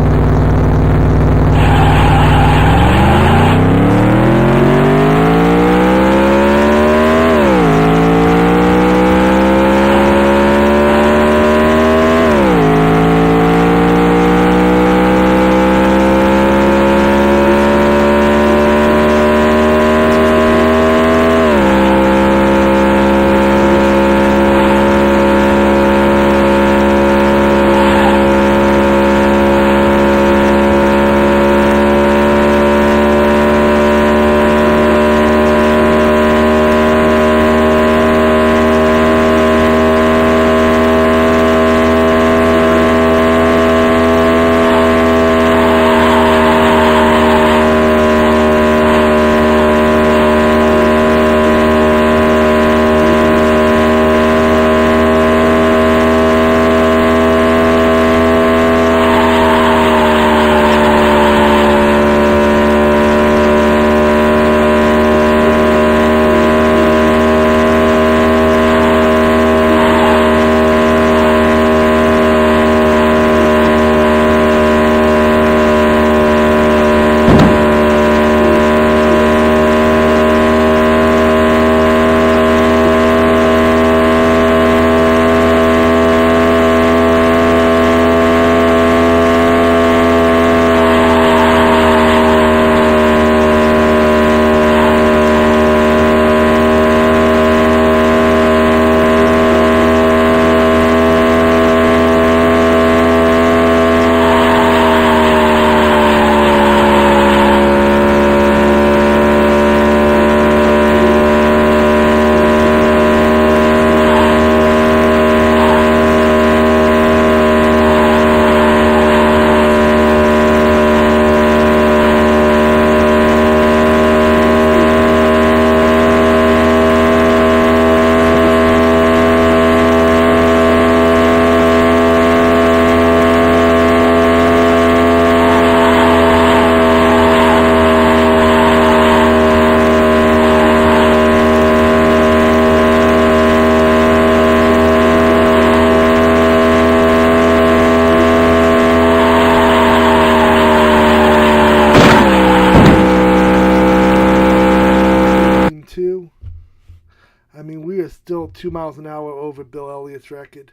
I mean, we are still 2 miles an hour over Bill Elliott's record.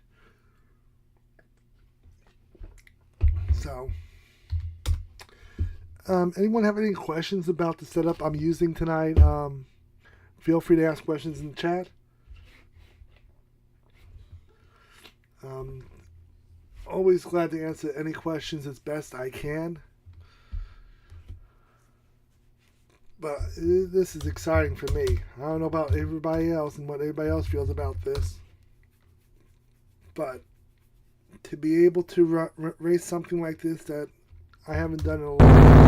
So, anyone have any questions about the setup I'm using tonight? Feel free to ask questions in the chat. Always glad to answer any questions as best I can. But this is exciting for me. I don't know about everybody else and what everybody else feels about this. But to be able to race something like this that I haven't done in a long time.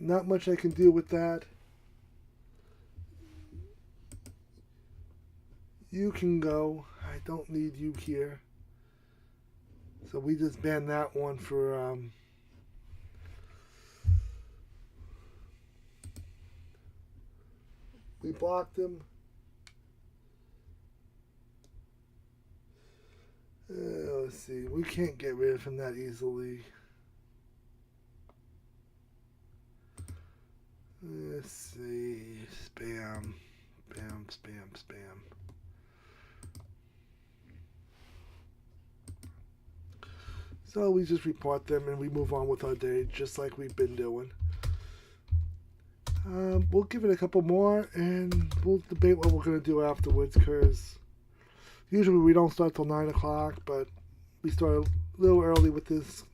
not much I can do with that. You can go. I don't need you here. So we just banned that one for we blocked him. Let's see. We can't get rid of him that easily. Let's see. Spam. Spam, spam, spam. So we just report them and we move on with our day, just like we've been doing. We'll give it a couple more and we'll debate what we're going to do afterwards, because usually we don't start till 9 o'clock, but we start a little early with this.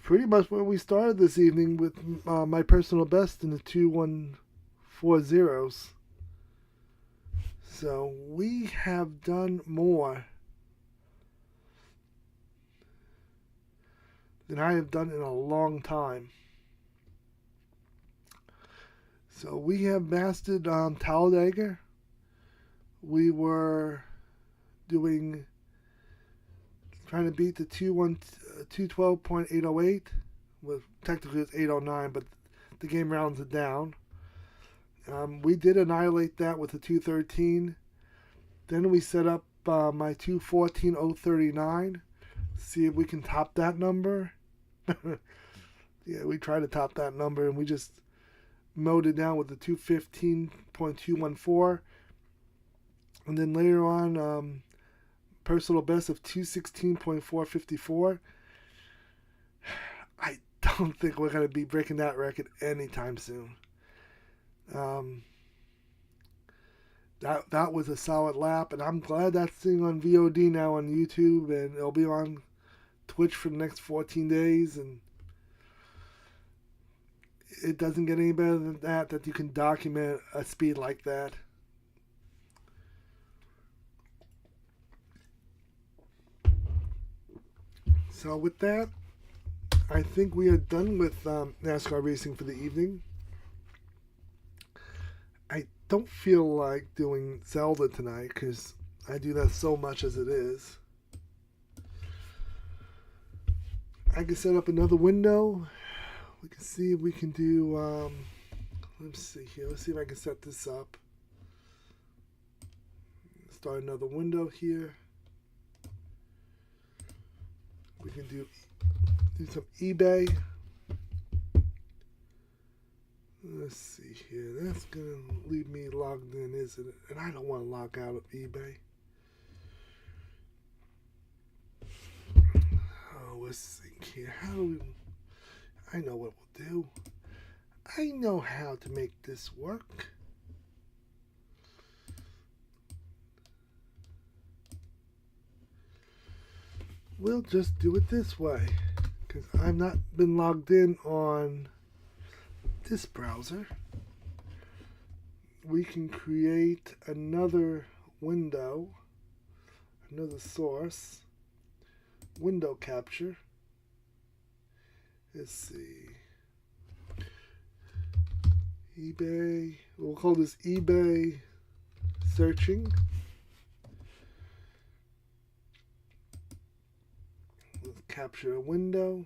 Pretty much where we started this evening with my personal best in the 2140s. So we have done more than I have done in a long time. So we have mastered Talladega. We were trying to beat the 212.808. Well, technically it's 809, but the game rounds it down. We did annihilate that with the 213. Then we set up my 214.039. See if we can top that number. Yeah, we tried to top that number and we just mowed it down with the 215.214. And then later on, personal best of 216.454. I don't think we're going to be breaking that record anytime soon. That was a solid lap, and I'm glad that's thing on VOD now on YouTube, and it'll be on Twitch for the next 14 days, and it doesn't get any better than that you can document a speed like that. So with that, I think we are done with NASCAR racing for the evening. I don't feel like doing Zelda tonight because I do that so much as it is. I can set up another window. We can see if we can do, let's see here. Let's see if I can set this up. Start another window here. We can do some eBay. Let's see here. That's going to leave me logged in, isn't it? And I don't want to log out of eBay. Oh, let's think here. How do we... I know what we'll do. I know how to make this work. We'll just do it this way, because I've not been logged in on this browser. We can create another window, another source, window capture. Let's see. eBay. We'll call this eBay searching. Let's capture a window.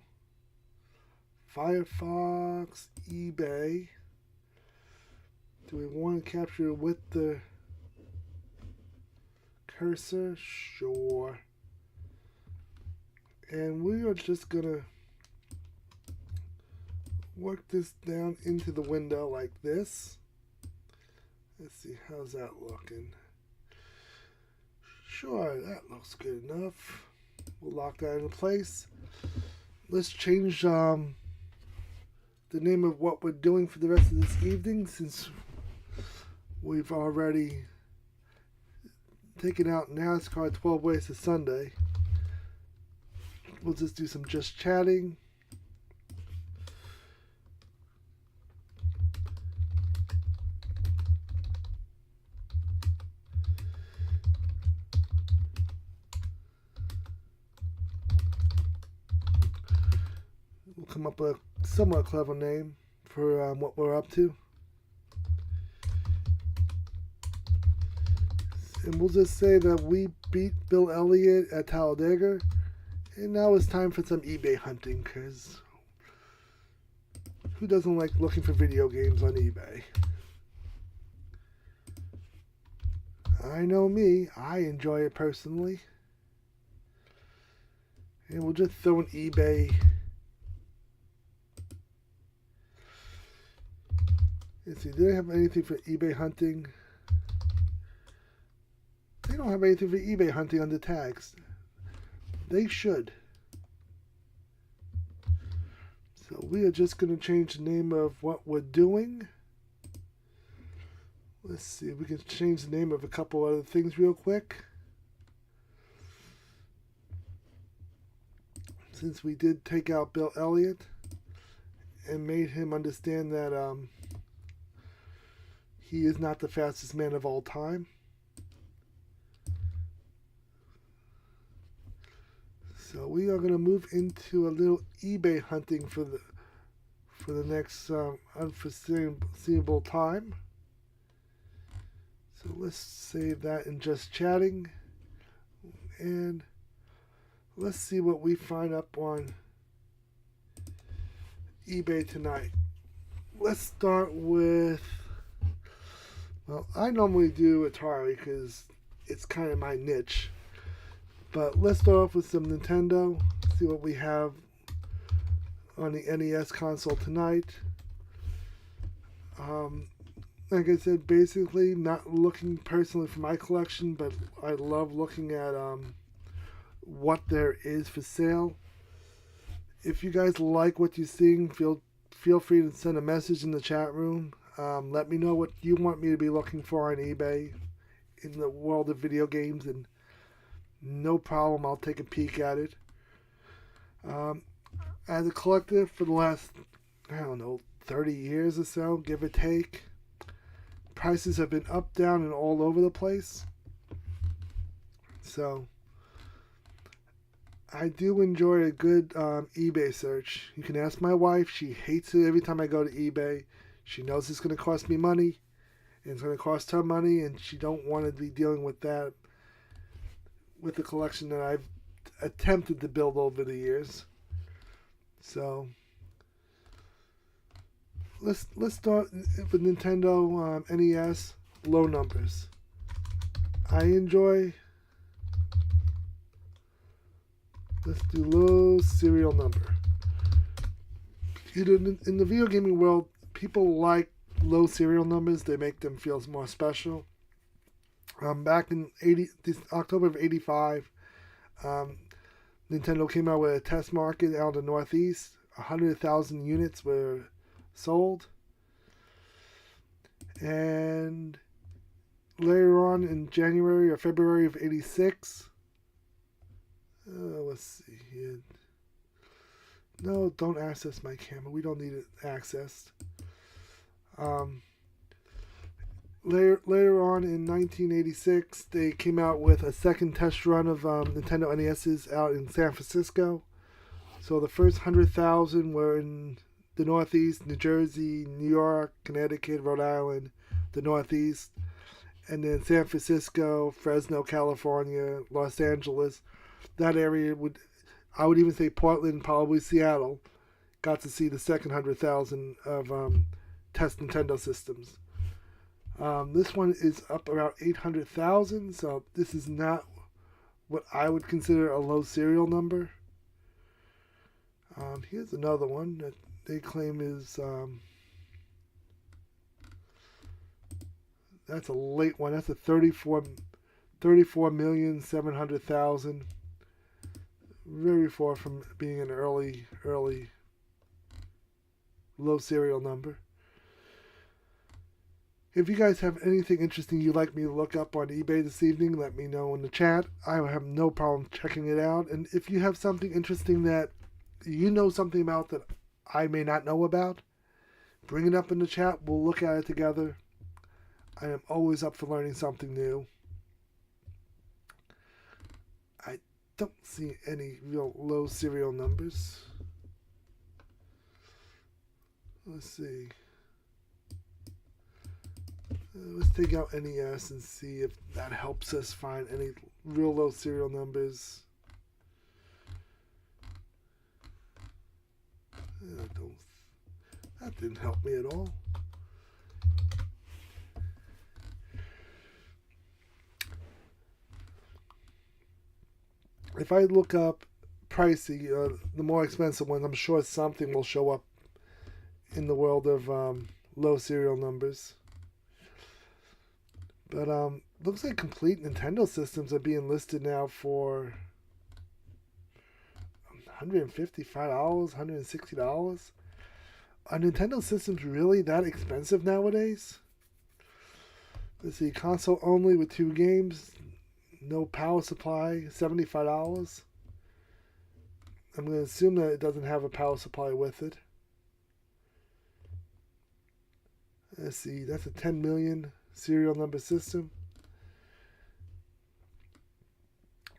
Firefox, eBay. Do we want to capture it with the cursor? Sure. And we are just going to work this down into the window like this. Let's see, how's that looking? Sure, that looks good enough. We'll lock that into place. Let's change the name of what we're doing for the rest of this evening, since we've already taken out NASCAR 12 Ways to Sunday. We'll just do some just chatting. We'll come up with a somewhat clever name for what we're up to. And we'll just say that we beat Bill Elliott at Talladega, and now it's time for some eBay hunting, because who doesn't like looking for video games on eBay? I know me, I enjoy it personally. And we'll just throw an eBay. Let's see, do they have anything for eBay hunting? They don't have anything for eBay hunting on the tags. They should. So we are just going to change the name of what we're doing. Let's see if we can change the name of a couple other things real quick. Since we did take out Bill Elliott and made him understand that he is not the fastest man of all time. So we are going to move into a little eBay hunting for the next unforeseeable time. So let's save that in just chatting, and let's see what we find up on eBay tonight. Let's start with, well, I normally do Atari because it's kind of my niche. But let's start off with some Nintendo, see what we have on the NES console tonight. Like I said, basically not looking personally for my collection, but I love looking at what there is for sale. If you guys like what you're seeing, feel free to send a message in the chat room. Let me know what you want me to be looking for on eBay in the world of video games, and no problem, I'll take a peek at it. As a collector for the last, 30 years or so, give or take, prices have been up, down, and all over the place. So I do enjoy a good eBay search. You can ask my wife. She hates it every time I go to eBay. She knows it's going to cost me money, and it's going to cost her money, and she don't want to be dealing with that with the collection that I've attempted to build over the years. So let's start with Nintendo NES low numbers. I enjoy. Let's do low serial number. In the video gaming world, people like low serial numbers. They make them feel more special. Back in October of '85, Nintendo came out with a test market out in the Northeast. 100,000 units were sold. And later on in January or February of '86, let's see here. No, don't access my camera. We don't need it accessed. Later on in 1986, they came out with a second test run of Nintendo NESs out in San Francisco. So the first 100,000 were in the Northeast, New Jersey, New York, Connecticut, Rhode Island, the Northeast, and then San Francisco, Fresno, California, Los Angeles. That area I would even say Portland, probably Seattle, got to see the second 100,000 of test Nintendo systems. This one is up around 800,000, so this is not what I would consider a low serial number. Here's another one that they claim is that's a late one. That's a 34,700,000. Very far from being an early low serial number. If you guys have anything interesting you'd like me to look up on eBay this evening, let me know in the chat. I have no problem checking it out. And if you have something interesting that you know something about that I may not know about, bring it up in the chat. We'll look at it together. I am always up for learning something new. I don't see any real low serial numbers. Let's see. Let's take out NES and see if that helps us find any real low serial numbers. That didn't help me at all. If I look up pricey, the more expensive ones, I'm sure something will show up in the world of low serial numbers. But looks like complete Nintendo systems are being listed now for $155, $160. Are Nintendo systems really that expensive nowadays? Let's see, console only with 2 games, no power supply, $75. I'm going to assume that it doesn't have a power supply with it. Let's see, that's a 10 million serial number system.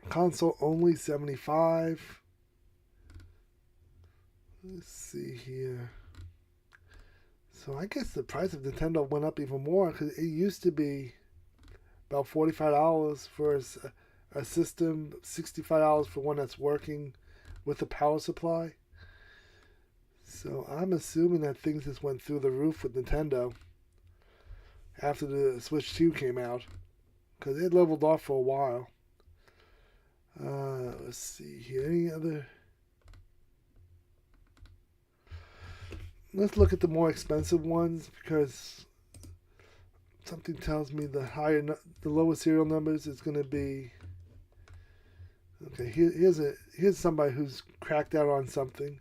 Console only, 75. Let's see here. So I guess the price of Nintendo went up even more, because it used to be about $45 for a system, $65 for one that's working with a power supply. So I'm assuming that things just went through the roof with Nintendo after the Switch 2 came out, because it leveled off for a while. Let's see here. Any other? Let's look at the more expensive ones, because something tells me the lower serial numbers is going to be. Okay, here's somebody who's cracked out on something.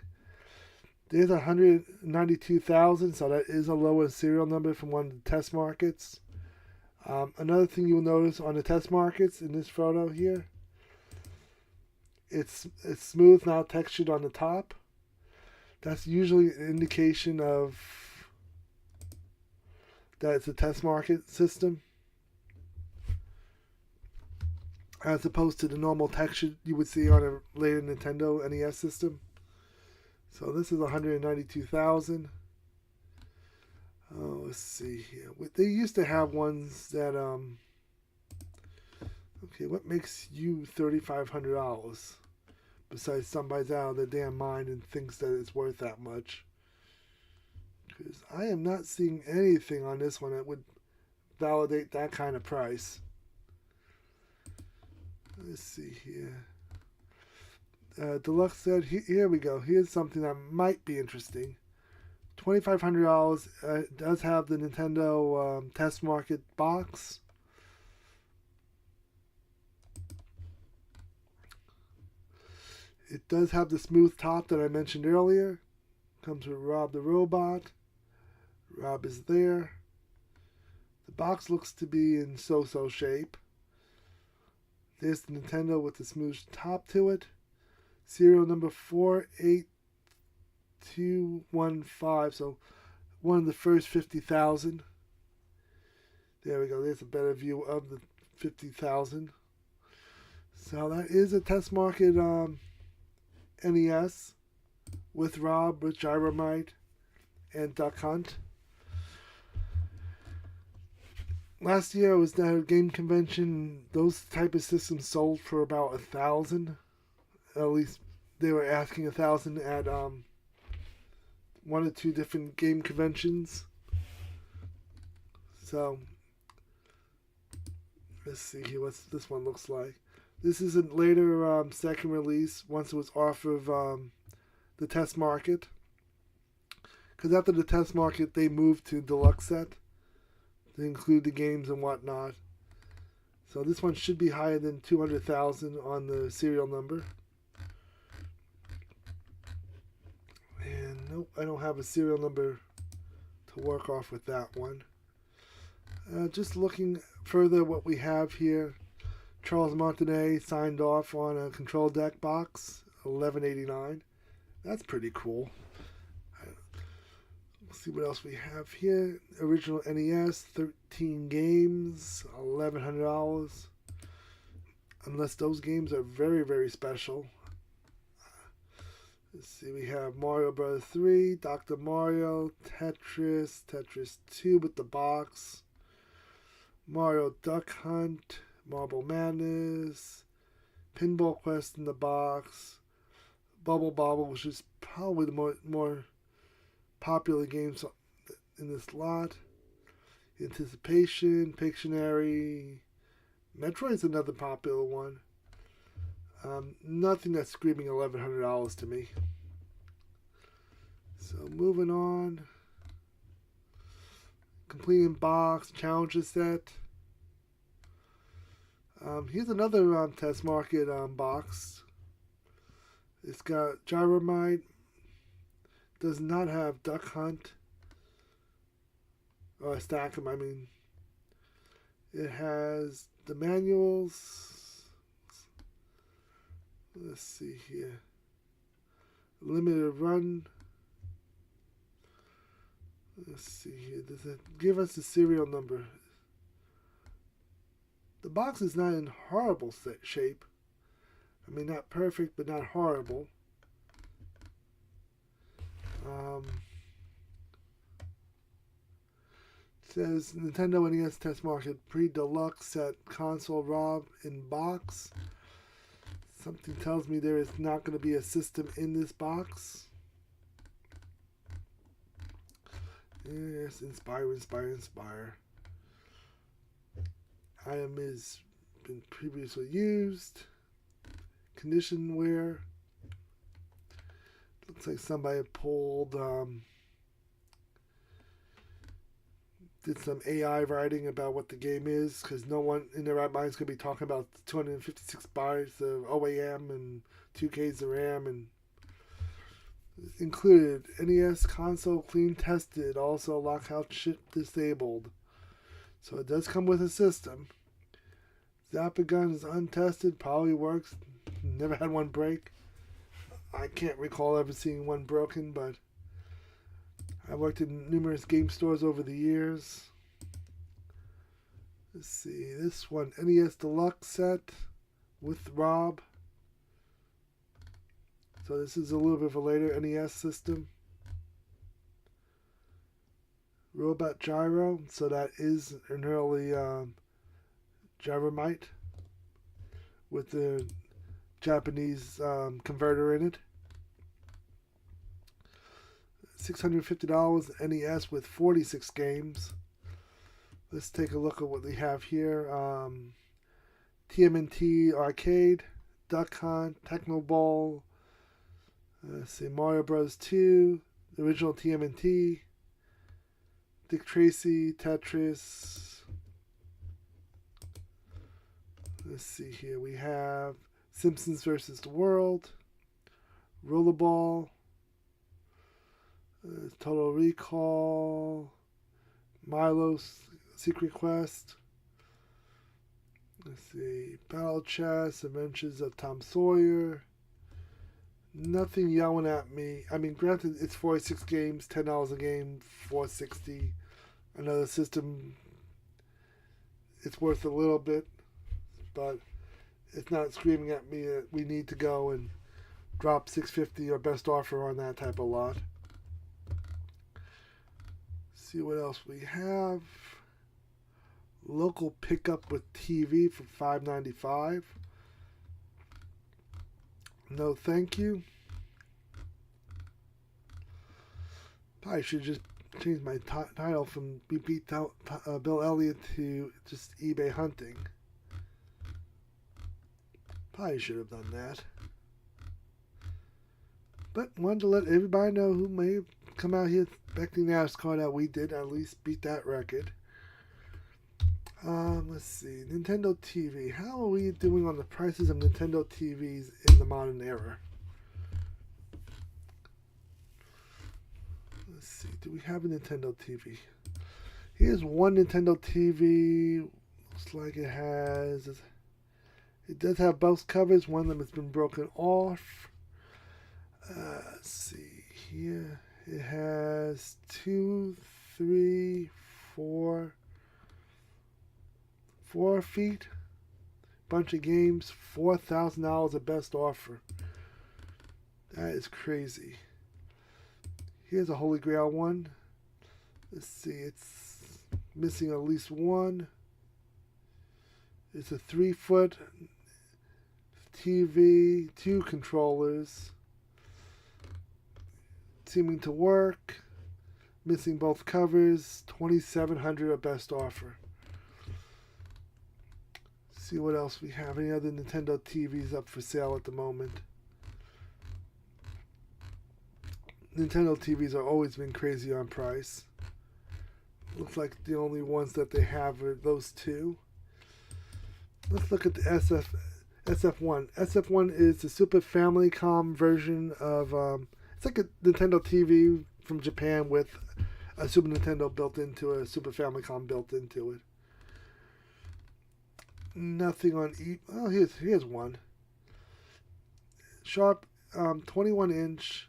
There's 192,000, so that is a lower serial number from one of the test markets. Another thing you'll notice on the test markets in this photo here, it's smooth, not textured on the top. That's usually an indication of that it's a test market system. as opposed to the normal texture you would see on a later Nintendo NES system. So this is 192,000. Oh, let's see here. They used to have ones that okay, what makes you $3,500? Besides somebody's out of their damn mind and thinks that it's worth that much. Because I am not seeing anything on this one that would validate that kind of price. Let's see here. Deluxe said, here we go. Here's something that might be interesting. $2,500. It does have the Nintendo Test Market box. It does have the smooth top that I mentioned earlier. Comes with Rob the Robot. Rob is there. The box looks to be in so-so shape. There's the Nintendo with the smooth top to it. Serial number 48215. So one of the first 50,000. There we go. There's a better view of the 50,000. So that is a test market NES with Rob, with Gyromite, and Duck Hunt. Last year I was at a game convention. Those type of systems sold for about 1,000. At least they were asking 1,000 at one or two different game conventions. So let's see here what this one looks like. This is a later second release once it was off of the test market. Because after the test market, they moved to deluxe set to include the games and whatnot. So this one should be higher than 200,000 on the serial number. And nope, I don't have a serial number to work off with that one. Just looking further what we have here. Charles Martinet signed off on a control deck box, $11.89. That's pretty cool. Let's see what else we have here. Original NES, 13 games, $1,100. Unless those games are very, very special. Let's see, we have Mario Bros. 3, Dr. Mario, Tetris, Tetris 2 with the box, Mario Duck Hunt, Marble Madness, Pinball Quest in the box, Bubble Bobble, which is probably the more popular games in this lot, Anticipation, Pictionary, Metroid's another popular one. Nothing that's screaming $1,100 to me. So moving on. Completing box, challenger set. Here's another test market box. It's got Gyromite. Does not have Duck Hunt. Or Stack 'em, I mean. It has the manuals. Let's see here. Limited run. Let's see here. Does it give us the serial number? The box is not in horrible shape. I mean, not perfect, but not horrible. It says Nintendo NES Test Market Pre-Deluxe Set Console ROM in box. Something tells me there is not going to be a system in this box. Yes, inspire. Item has been previously used. Condition wear. Looks like somebody pulled, did some AI writing about what the game is, because no one in their right mind is going to be talking about 256 bytes of OAM and 2Ks of RAM, and included NES console clean tested, also lockout chip disabled. So it does come with a system. Zapper gun is untested, probably works. Never had one break. I can't recall ever seeing one broken, but I worked in numerous game stores over the years. Let's see, this one, NES Deluxe set. with Rob. So this is a little bit of a later NES system. Robot Gyro, so that is an early Gyromite with the Japanese converter in it. $650 NES with 46 games. Let's take a look at what we have here. TMNT Arcade, Duck Hunt, Techno Bowl. Let's see, Mario Bros. 2, the original TMNT, Dick Tracy, Tetris. Let's see here. We have Simpsons versus the World, Rollerball, Total Recall, Milo's Secret Quest. Let's see, Battle Chess, Adventures of Tom Sawyer. Nothing yelling at me. I mean, granted, it's 46 games, $10 a game, $4.60. Another system, it's worth a little bit, but it's not screaming at me that we need to go and drop $6.50 or best offer on that type of lot. See what else we have. Local pickup with TV for $5.95. No, thank you. Probably should just change my title from We Beat Bill Elliott to just eBay Hunting. Probably should have done that. But wanted to let everybody know who may have come out here expecting NASCAR that we did at least beat that record. Let's see. Nintendo TV. How are we doing on the prices of Nintendo TVs in the modern era? Let's see. Do we have a Nintendo TV? Here's one Nintendo TV. Looks like it has... It does have both covers. One of them has been broken off. Let's see here. It has 2, 3, 4 feet. Bunch of games. $4,000 at best offer. That is crazy. Here's a Holy Grail one. Let's see. It's missing at least one. It's a 3-foot TV, 2 controllers. Seeming to work. Missing both covers. $2,700 at best offer. See what else we have. Any other Nintendo TVs up for sale at the moment? Nintendo TVs have always been crazy on price. Looks like the only ones that they have are those two. Let's look at the SF1. SF1 is the Super Famicom version of... it's like a Nintendo TV from Japan with a Super Nintendo built into it, a Super Famicom built into it. Nothing on oh, here's one. Sharp 21-inch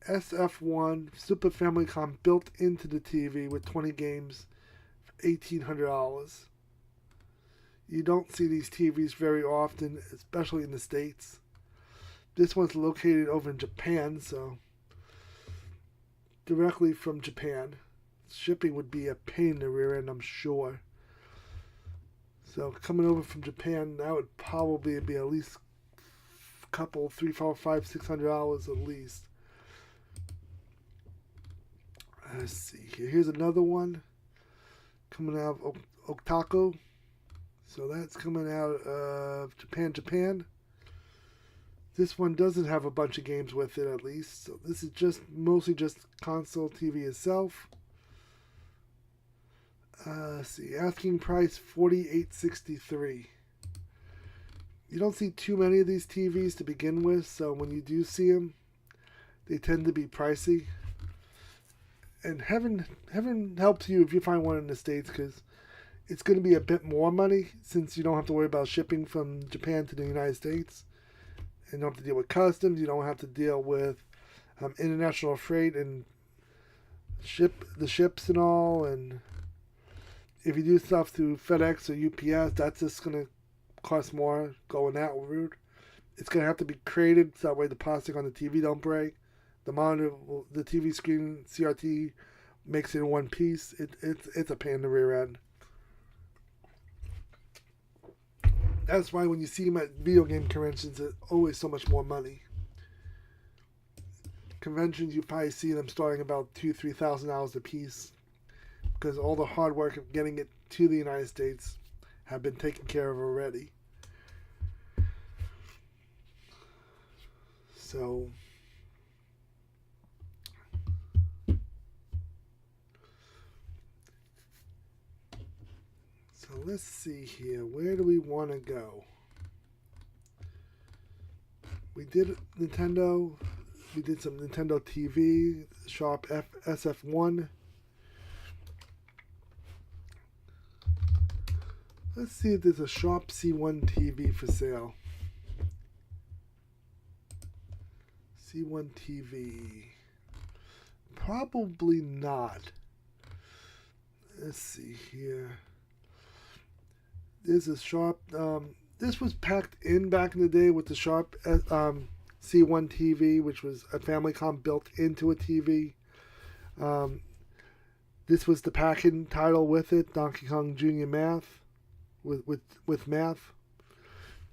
SF1 Super Famicom built into the TV with 20 games for $1,800. You don't see these TVs very often, especially in the States. This one's located over in Japan, so directly from Japan. Shipping would be a pain in the rear end, I'm sure. So coming over from Japan, that would probably be at least a couple, $300, $400, $500, $600 at least. Let's see here. Here's another one coming out of Otaku. So that's coming out of Japan. This one doesn't have a bunch of games with it, at least. So this is just mostly just console TV itself. Let's see, asking price $48.63. You don't see too many of these TVs to begin with, so when you do see them, they tend to be pricey. And heaven helps you if you find one in the States, because it's going to be a bit more money since you don't have to worry about shipping from Japan to the United States. And you don't have to deal with customs. You don't have to deal with international freight and the ships and all. And if you do stuff through FedEx or UPS, that's just going to cost more going that route. It's going to have to be crated so that way the plastic on the TV don't break. The monitor, the TV screen, CRT makes it in one piece. It's a pain in the rear end. That's why when you see them at video game conventions, it's always so much more money. Conventions, you probably see them starting about $2,000-$3,000 a piece, because all the hard work of getting it to the United States have been taken care of already. So let's see here. Where do we want to go? We did Nintendo. We did some Nintendo TV, Sharp SF1. Let's see if there's a Sharp C1 TV for sale. C1 TV. Probably not. Let's see here. There's a Sharp. This was packed in back in the day with the Sharp C1 TV, which was a Famicom built into a TV. This was the pack-in title with it, Donkey Kong Jr. Math, with math.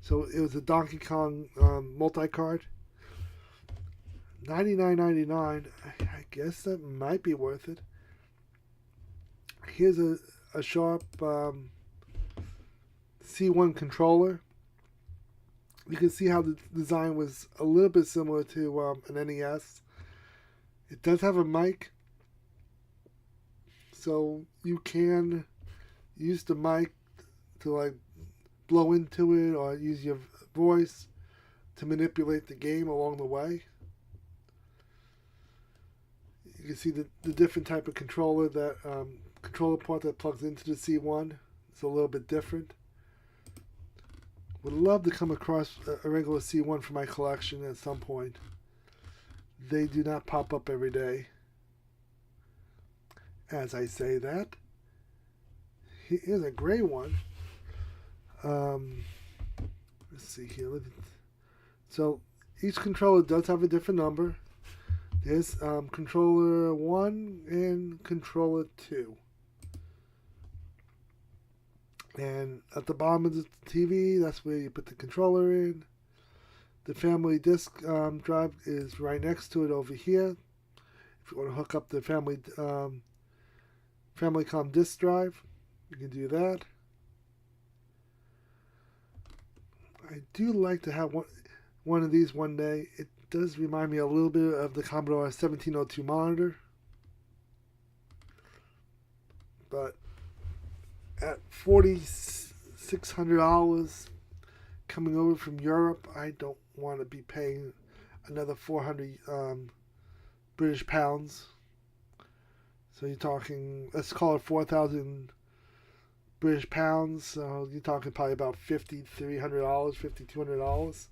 So it was a Donkey Kong multi-card. $99.99. I guess that might be worth it. Here's a Sharp C1 controller. You can see how the design was a little bit similar to an NES. It does have a mic, so you can use the mic to like blow into it or use your voice to manipulate the game along the way. You can see the different type of controller that controller port that plugs into the C1. It's a little bit different. Would love to come across a regular C1 for my collection at some point. They do not pop up every day. As I say that, here's a gray one. Let's see here. So each controller does have a different number. There's controller 1 and controller 2. And at the bottom of the TV, that's where you put the controller in. The family disk drive is right next to it over here. If you want to hook up the Famicom disk drive, you can do that. I do like to have one of these one day. It does remind me a little bit of the Commodore 1702 monitor. But at $4,600 coming over from Europe, I don't want to be paying another 400 British pounds. So you're talking, let's call it 4,000 British pounds. So you're talking probably about $5,300, $5,200.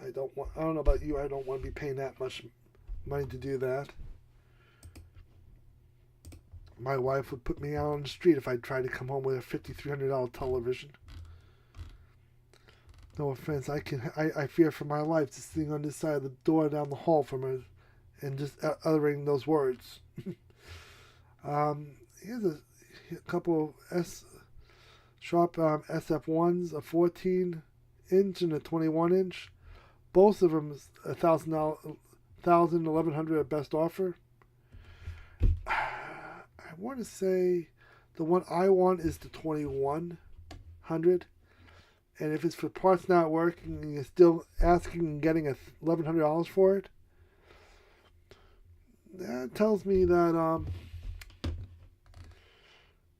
I don't know about you. I don't want to be paying that much money to do that. My wife would put me out on the street if I tried to come home with a $5,300 television. No offense, I fear for my life just sitting on this side of the door down the hall from her and just uttering those words. Here's a couple of Sharp SF1s, a 14-inch and a 21-inch. Both of them $1,000, $1,100 at best offer. I want to say the one I want is the 2100, and if it's for parts not working and you're still asking and getting $1,100 for it, that tells me that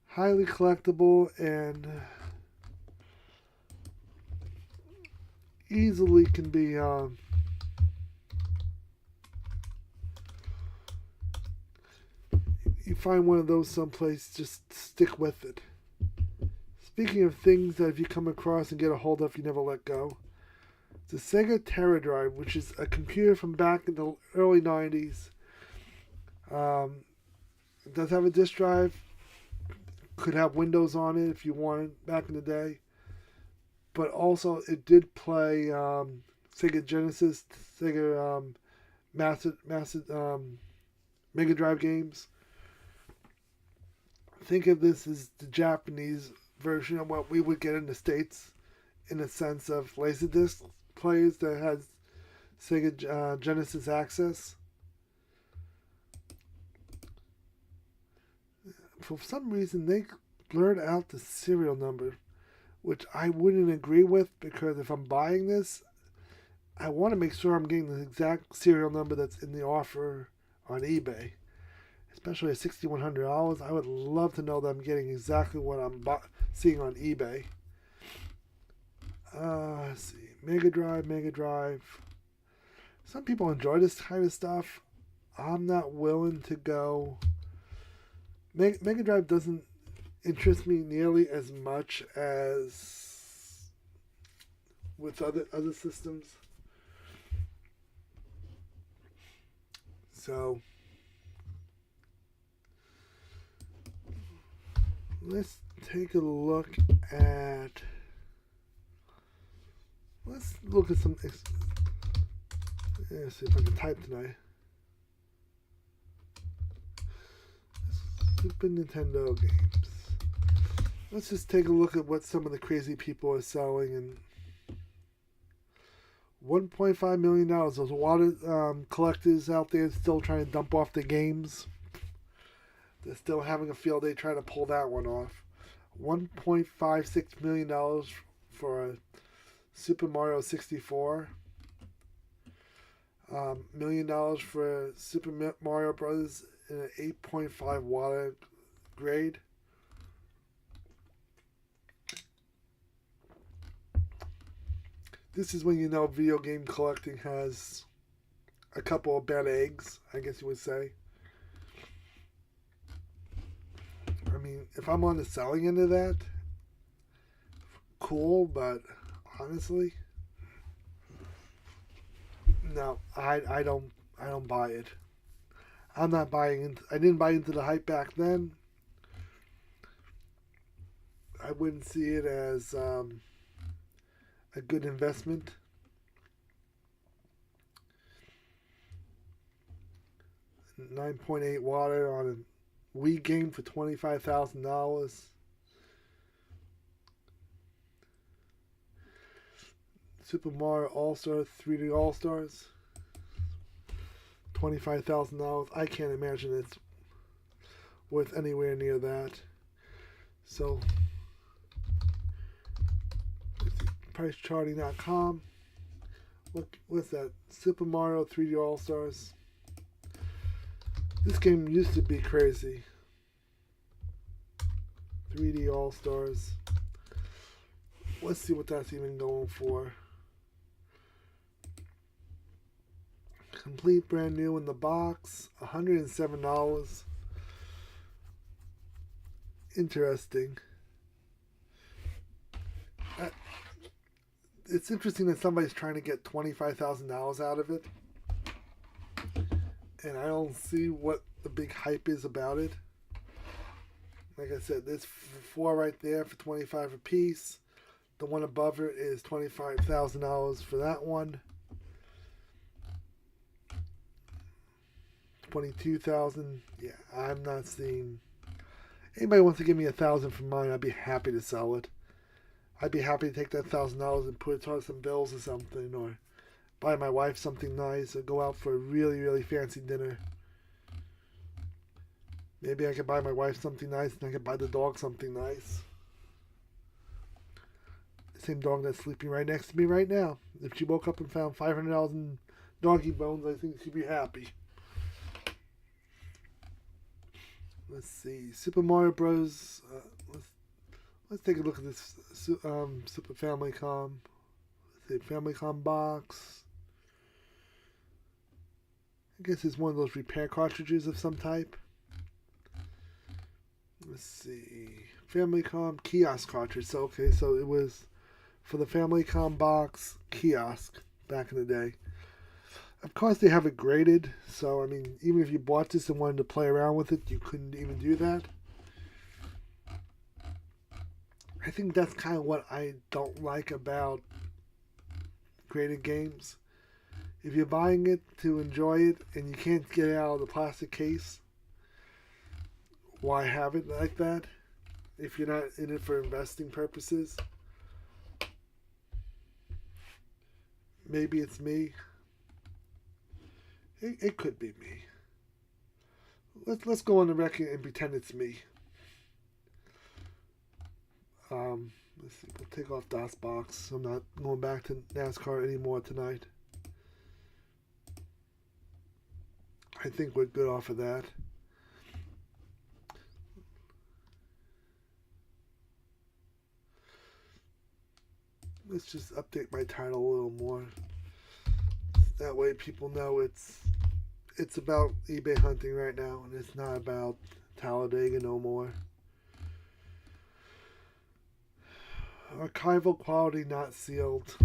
highly collectible and easily can be you find one of those someplace, just stick with it. Speaking of things that if you come across and get a hold of, you never let go. It's a Sega Terra Drive, which is a computer from back in the early 90s. It does have a disk drive. Could have Windows on it if you wanted back in the day. but also it did play Sega Genesis, Sega Massive Mega Drive games. Think of this as the Japanese version of what we would get in the States, in a sense of Laserdisc players that has Sega Genesis access. For some reason, they blurred out the serial number, which I wouldn't agree with, because if I'm buying this, I want to make sure I'm getting the exact serial number that's in the offer on eBay. Especially at $6,100, I would love to know that I'm getting exactly what I'm seeing on eBay. Let's see. Mega Drive. Some people enjoy this kind of stuff. I'm not willing to go. Mega Drive doesn't interest me nearly as much as with other systems. So let's take a look at. Let's look at some. Let's see if I can type tonight. Super Nintendo games. Let's just take a look at what some of the crazy people are selling. And $1.5 million. Those water collectors out there still trying to dump off the games. They're still having a field day trying to pull that one off. $1.56 million for a Super Mario 64. $1 million for Super Mario Brothers in an 8.5 water grade. This is when you know video game collecting has a couple of bad eggs, I guess you would say. I mean, if I'm on the selling end of that, cool, but honestly, no, I don't buy it. I'm not buying into. I didn't buy into the hype back then. I wouldn't see it as a good investment. $9.8 water on a Wii game for $25,000. Super Mario All-Star 3D All-Stars, $25,000. I can't imagine it's worth anywhere near that. So, pricecharting.com. Look, what's that? Super Mario 3D All-Stars. This game used to be crazy. 3D All-Stars. Let's see what that's even going for. Complete brand new in the box. $107. Interesting. It's interesting that somebody's trying to get $25,000 out of it. And I don't see what the big hype is about it. Like I said, there's 4 right there for $25 a piece. The one above it is $25,000 for that one. $22,000. Yeah, I'm not seeing. Anybody wants to give me $1,000 for mine, I'd be happy to sell it. I'd be happy to take that $1,000 and put it towards some bills or something, or buy my wife something nice, or go out for a really, really fancy dinner. Maybe I could buy my wife something nice, and I could buy the dog something nice. The same dog that's sleeping right next to me right now. If she woke up and found $500 in doggy bones, I think she'd be happy. Let's see, Super Mario Bros. Let's take a look at this Super Famicom. Let's see, Famicom box. I guess it's one of those repair cartridges of some type. Let's see, Famicom kiosk cartridge. So okay, so it was for the Famicom box kiosk back in the day. Of course, they have it graded, so I mean, even if you bought this and wanted to play around with it, you couldn't even do that. I think that's kind of what I don't like about graded games. If you're buying it to enjoy it and you can't get it out of the plastic case, why have it like that? If you're not in it for investing purposes. Maybe it's me. It could be me. Let's go on the record and pretend it's me. Let's see. We'll take off DOSBox. I'm not going back to Nascar anymore tonight. I think we're good off of that. Let's just update my title a little more. That way people know it's about eBay hunting right now, and it's not about Talladega no more. Archival quality not sealed.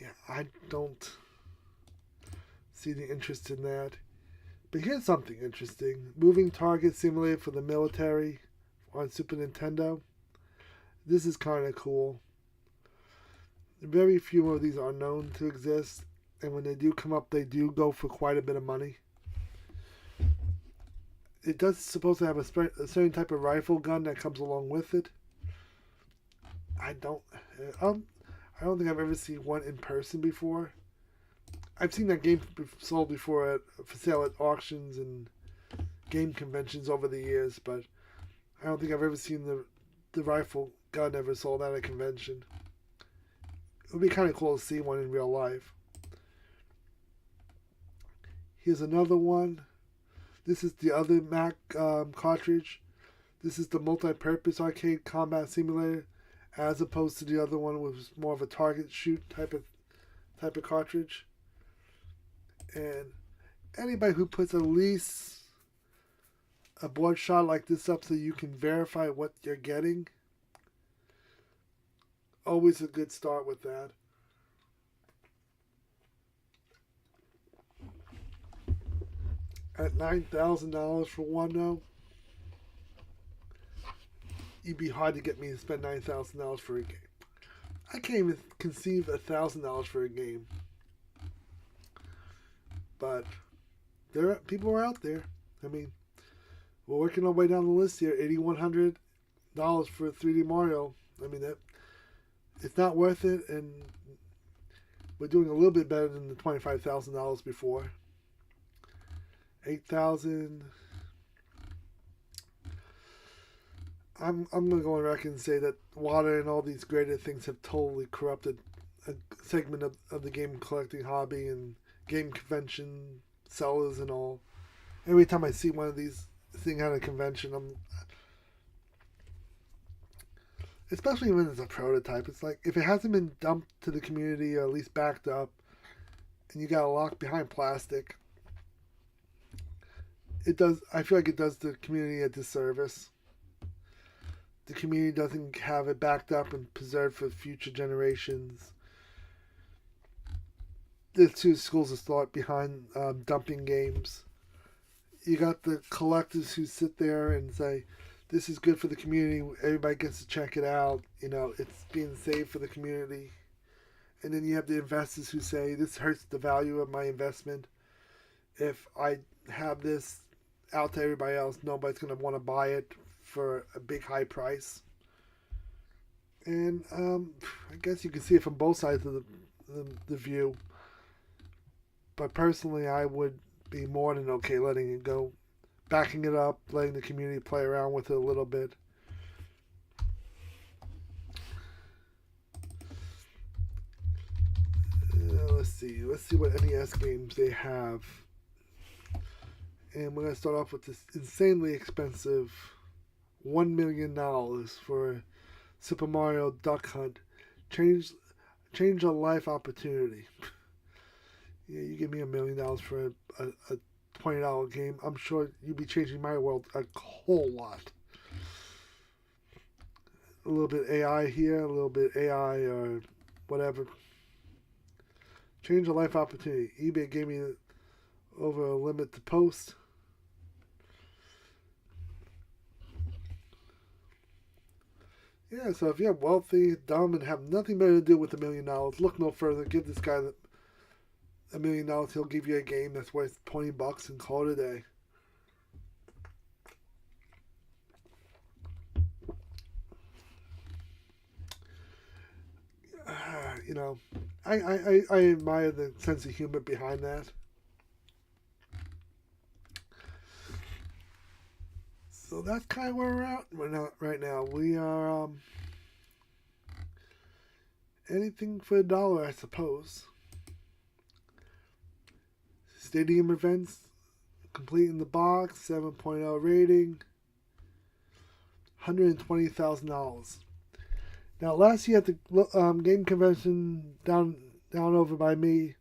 Yeah, I don't see the interest in that. But here's something interesting. Moving target simulator for the military on Super Nintendo. This is kind of cool. Very few of these are known to exist, and when they do come up, they do go for quite a bit of money. It does supposed to have a certain type of rifle gun that comes along with it. I don't think I've ever seen one in person before. I've seen that game sold before for sale at auctions and game conventions over the years, but I don't think I've ever seen the rifle gun ever sold at a convention. It would be kind of cool to see one in real life. Here's another one. This is the other Mac cartridge. This is the multi-purpose arcade combat simulator, as opposed to the other one, which was more of a target shoot type of cartridge. And anybody who puts at least a board shot like this up so you can verify what you're getting, always a good start with that. At $9,000 for one, though, it'd be hard to get me to spend $9,000 for a game. I can't even conceive $1,000 for a game. But people are out there. I mean, we're working our way down the list here. $8,100 for 3D Mario. I mean, it's not worth it, and we're doing a little bit better than the $25,000 before. $8,000. I'm gonna go on record and say that water and all these graded things have totally corrupted a segment of the game collecting hobby and game convention sellers and all. Every time I see one of these thing at a convention, especially when it's a prototype, it's like if it hasn't been dumped to the community or at least backed up, and you got to lock behind plastic, I feel like it does the community a disservice. The community doesn't have it backed up and preserved for future generations. There's two schools of thought behind dumping games. You got the collectors who sit there and say, this is good for the community, everybody gets to check it out, it's being saved for the community. And then you have the investors who say, this hurts the value of my investment. If I have this out to everybody else, nobody's going to want to buy it for a big high price. And I guess you can see it from both sides of the view. But personally, I would be more than okay letting it go, backing it up, letting the community play around with it a little bit. Let's see what NES games they have. And we're going to start off with this insanely expensive $1 million for Super Mario Duck Hunt. Change a life opportunity. Yeah, you give me $1 million for a $20 game, I'm sure you'd be changing my world a whole lot. A little bit AI here, a little bit AI or whatever. Change a life opportunity. eBay gave me over a limit to post. Yeah, so if you're wealthy, dumb, and have nothing better to do with $1 million, look no further. Give this guy $1 million. He'll give you a game that's worth $20 and call it a day. You know, I admire the sense of humor behind that. So that's kind of where we're at right now. We are anything for $1, I suppose. Stadium events, complete in the box, 7.0 rating, $120,000. Now, last year at the game convention down over by me,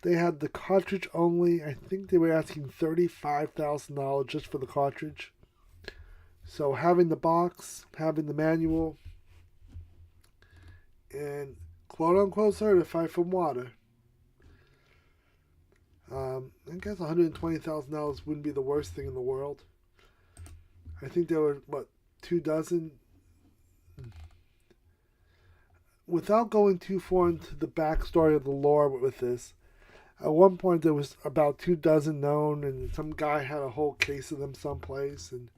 they had the cartridge only. I think they were asking $35,000 just for the cartridge. So having the box, having the manual, and quote unquote certified from water. I guess $120,000 wouldn't be the worst thing in the world. I think there were, 2 dozen? Without going too far into the backstory of the lore with this, at one point there was about 2 dozen known, and some guy had a whole case of them someplace, and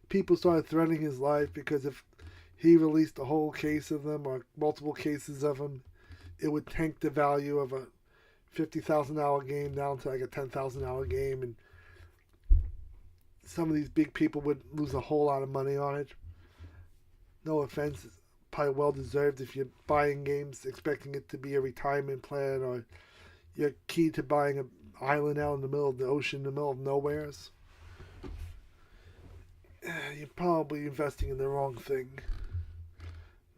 people started threatening his life because if he released a whole case of them or multiple cases of them, it would tank the value of a $50,000 game down to like a $10,000 game, and some of these big people would lose a whole lot of money on it. No offense, it's probably well deserved if you're buying games expecting it to be a retirement plan or you're key to buying an island out in the middle of the ocean, in the middle of nowheres. You're probably investing in the wrong thing.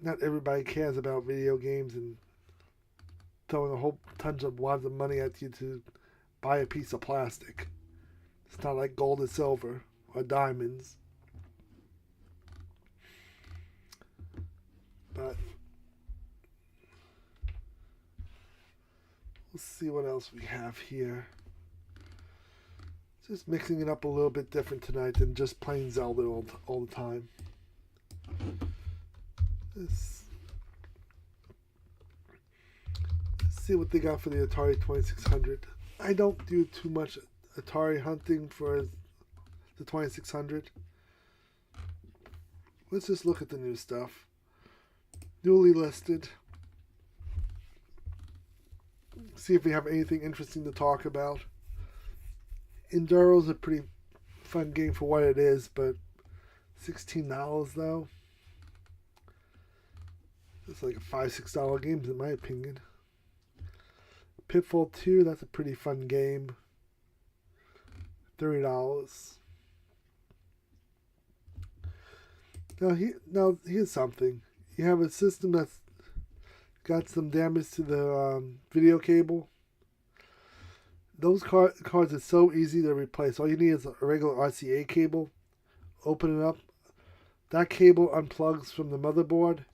Not everybody cares about video games and throwing a whole tons of wads of money at you to buy a piece of plastic. It's not like gold or silver or diamonds. But let's see what else we have here. Just mixing it up a little bit different tonight than just playing Zelda all the time. Let's see what they got for the Atari 2600. I don't do too much Atari hunting for the 2600. Let's just look at the new stuff. Newly listed. See if we have anything interesting to talk about. Enduro's a pretty fun game for what it is, but $16 though. It's like a $5-6 game in my opinion. Pitfall 2, that's a pretty fun game. $30. Now here's something. You have a system that's got some damage to the video cable. Those cards are so easy to replace. All you need is a regular RCA cable. Open it up. That cable unplugs from the motherboard.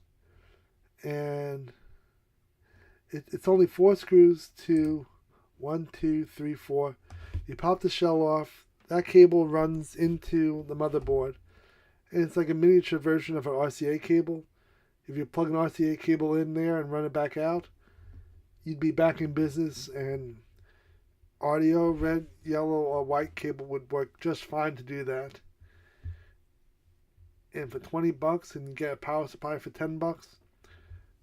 And it's only 4 screws to 1, 2, 3, 4. You pop the shell off. That cable runs into the motherboard. And it's like a miniature version of an RCA cable. If you plug an RCA cable in there and run it back out, you'd be back in business, and audio, red, yellow, or white cable would work just fine to do that. And for $20 and you get a power supply for $10,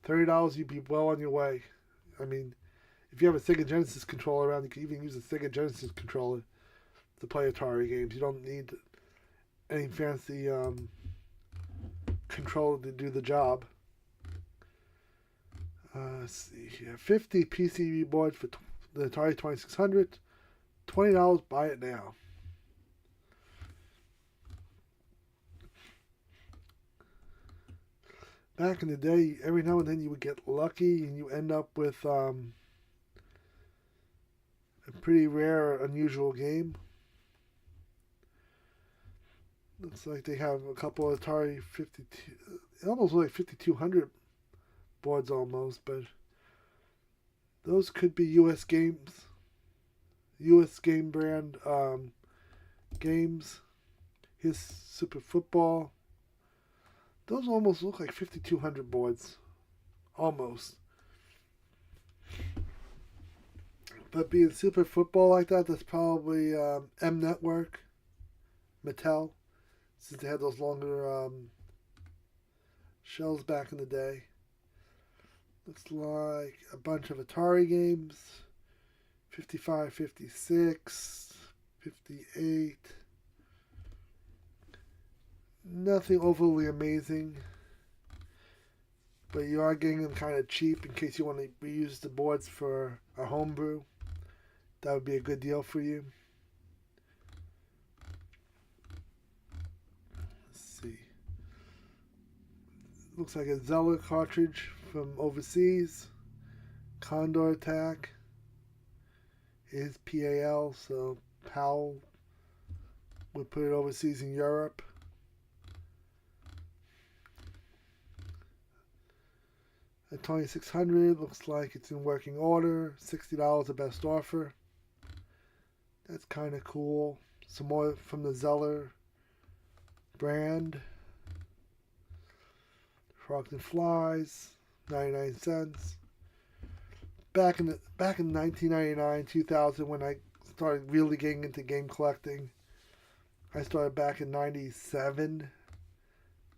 $30, you'd be well on your way. I mean, if you have a Sega Genesis controller around, you can even use a Sega Genesis controller to play Atari games. You don't need any fancy controller to do the job. Let's see here. 50 PCB board for the Atari 2600. $20, buy it now. Back in the day, every now and then you would get lucky and you end up with a pretty rare, unusual game. Looks like they have a couple of Atari 52, almost like 5200 boards almost, but those could be U.S. games, U.S. game brand games. Here's Super Football. Those almost look like 5200 boards. Almost. But being Super Football like that, that's probably M Network, Mattel, since they had those longer shells back in the day. Looks like a bunch of Atari games. 55, 56, 58. Nothing overly amazing. But you are getting them kind of cheap in case you want to reuse the boards for a homebrew. That would be a good deal for you. Let's see. Looks like a Zeller cartridge from overseas. Condor Attack is PAL, so PAL would put it overseas in Europe. A 2600 looks like it's in working order. $60 the best offer. That's kind of cool. Some more from the Zeller brand. Frogs and Flies, 99 cents. Back in 1999, 2000, when I started really getting into game collecting, I started back in 97,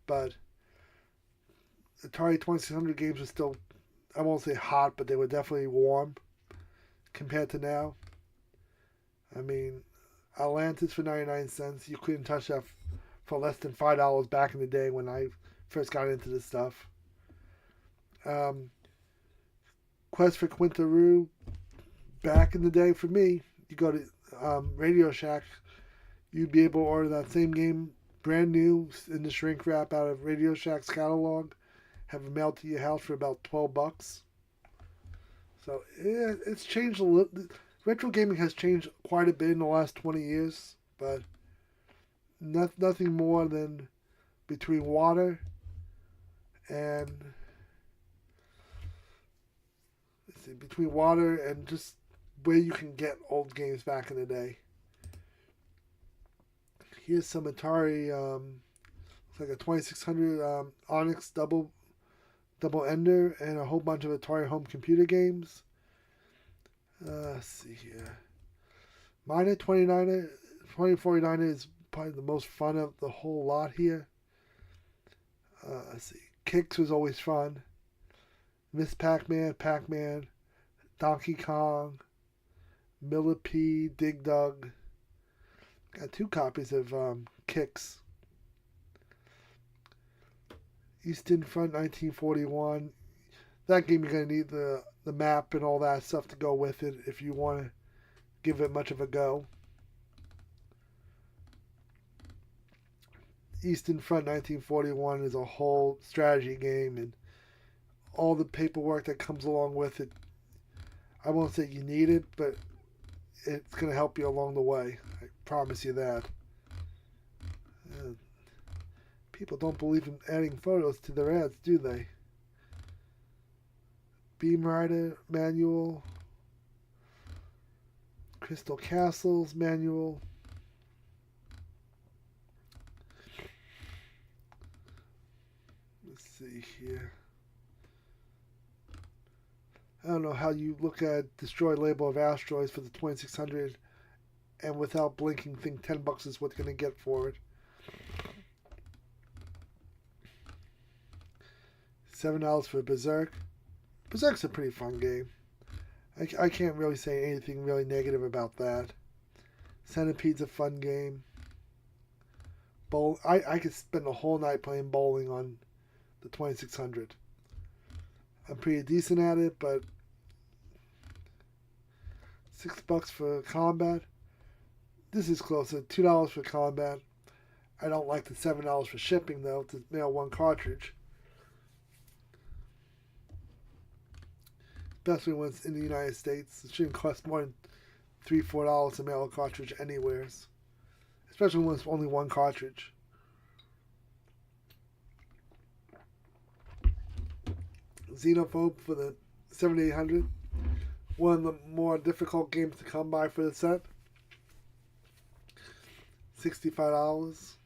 but Atari 2600 games were still, I won't say hot, but they were definitely warm compared to now. I mean, Atlantis for 99 cents, you couldn't touch that for less than $5 back in the day when I first got into this stuff. Quest for Quintaroo, back in the day for me, you go to Radio Shack, you'd be able to order that same game brand new in the shrink wrap out of Radio Shack's catalog, have it mailed to your house for about $12. So yeah, it's changed a little. Retro gaming has changed quite a bit in the last 20 years, but nothing more than between water and just where you can get old games back in the day. Here's some Atari, looks like a 2600 Onyx double ender and a whole bunch of Atari home computer games. Let's see here. Miner 2049 is probably the most fun of the whole lot here. Let's see. Kicks was always fun. Miss Pac-Man, Donkey Kong, Millipede, Dig Dug. Got 2 copies of Kicks. Eastern Front 1941. That game you're going to need the map and all that stuff to go with it if you want to give it much of a go. Eastern Front 1941 is a whole strategy game and all the paperwork that comes along with it. I won't say you need it, but it's going to help you along the way. I promise you that. People don't believe in adding photos to their ads, do they? Beam Rider manual. Crystal Castles manual. Let's see here. I don't know how you look at Destroy Label of Asteroids for the 2600 and without blinking think $10 is what you're going to get for it. $7 for Berserk. Berserk's a pretty fun game. I can't really say anything really negative about that. Centipede's a fun game. I could spend a whole night playing bowling on the 2600. I'm pretty decent at it, but $6 for Combat. This is closer. $2 for Combat. I don't like the $7 for shipping though to mail 1 cartridge. Especially when it's in the United States. It shouldn't cost more than $3, $4 to mail a cartridge anywheres. Especially when it's only 1 cartridge. Xenophobe for the 7800. One of the more difficult games to come by for the set. $65.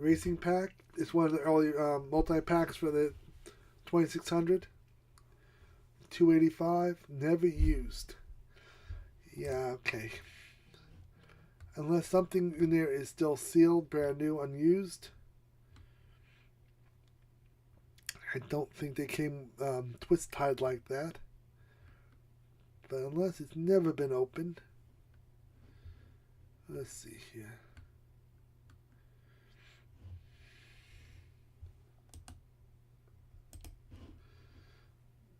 Racing Pack. It's one of the early multi-packs for the 2600. 285. Never used. Yeah, okay. Unless something in there is still sealed, brand new, unused. I don't think they came twist tied like that. But unless it's never been opened. Let's see here.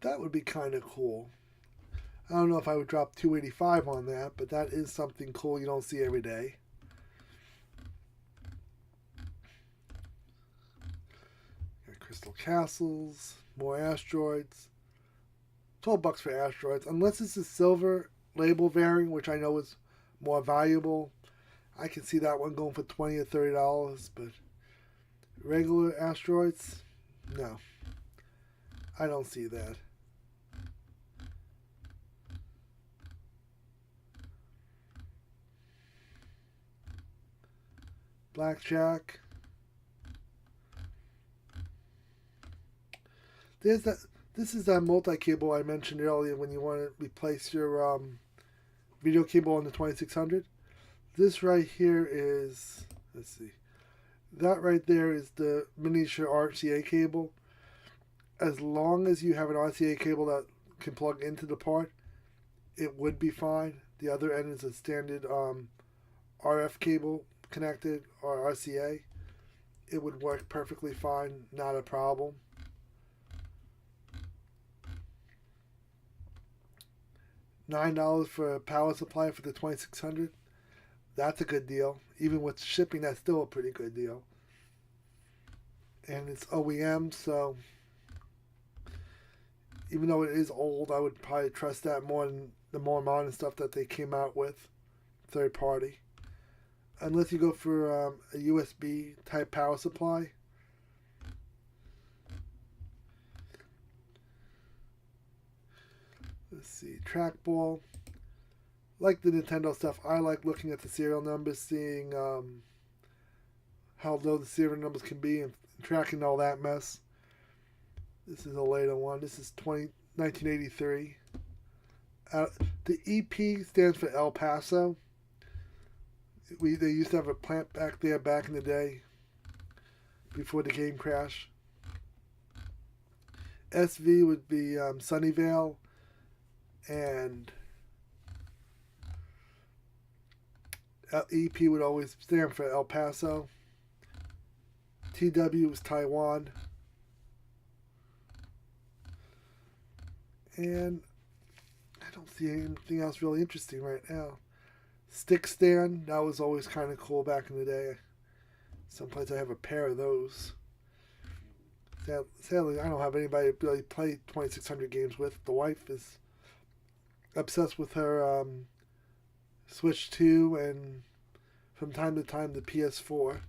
That would be kind of cool. I don't know if I would drop 285 on that, but that is something cool you don't see every day. Got Crystal Castles, more asteroids. $12 for asteroids, unless it's a silver label variant, which I know is more valuable. I can see that one going for $20 or $30, but regular asteroids, no, I don't see that. Blackjack. There's that. This is that multi-cable I mentioned earlier when you want to replace your video cable on the 2600. This right here is, let's see, that right there is the miniature RCA cable. As long as you have an RCA cable that can plug into the part, it would be fine. The other end is a standard RF cable connected, or RCA. It would work perfectly fine, not a problem. $9 for a power supply for the 2600. That's a good deal. Even with shipping, that's still a pretty good deal. And it's OEM, so even though it is old, I would probably trust that more than the more modern stuff that they came out with, third party. Unless you go for a USB type power supply. Let's see, trackball. Like the Nintendo stuff, I like looking at the serial numbers, seeing how low the serial numbers can be, and tracking all that mess. This is a later one. This is 1983. The EP stands for El Paso. They used to have a plant back there back in the day, before the game crash. SV would be Sunnyvale, and EP would always stand for El Paso. TW was Taiwan. And I don't see anything else really interesting right now. Stick stand, that was always kind of cool back in the day. Someplace I have a pair of those. Sadly, I don't have anybody to really play 2600 games with. The wife is obsessed with her Switch 2 and from time to time the PS4.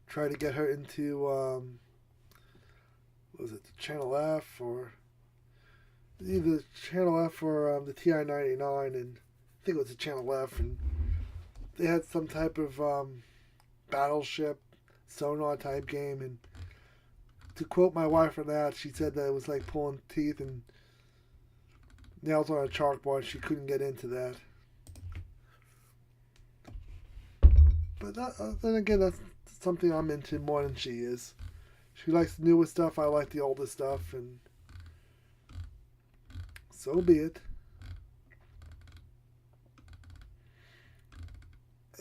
Try to get her into, what was it, the Channel F or either Channel F or the TI-99, and I think it was the Channel F, and they had some type of battleship sonar type game, and to quote my wife on that, she said that it was like pulling teeth and nails on a chalkboard. She couldn't get into that. But then again, that's something I'm into more than she is. She likes the newer stuff, I like the older stuff, and so be it.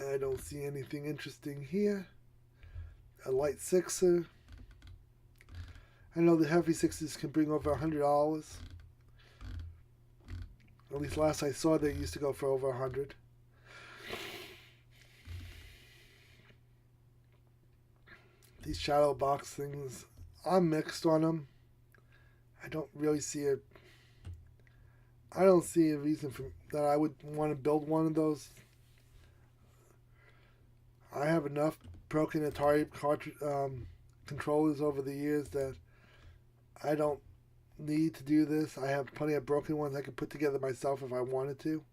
I don't see anything interesting here. A light sixer. I know the heavy sixes can bring over $100. At least last I saw, they used to go for over $100. These shadow box things, I'm mixed on them. I don't really see a. I don't see a reason for that I would want to build one of those. I have enough broken Atari controllers over the years that I don't need to do this. I have plenty of broken ones I could put together myself if I wanted to.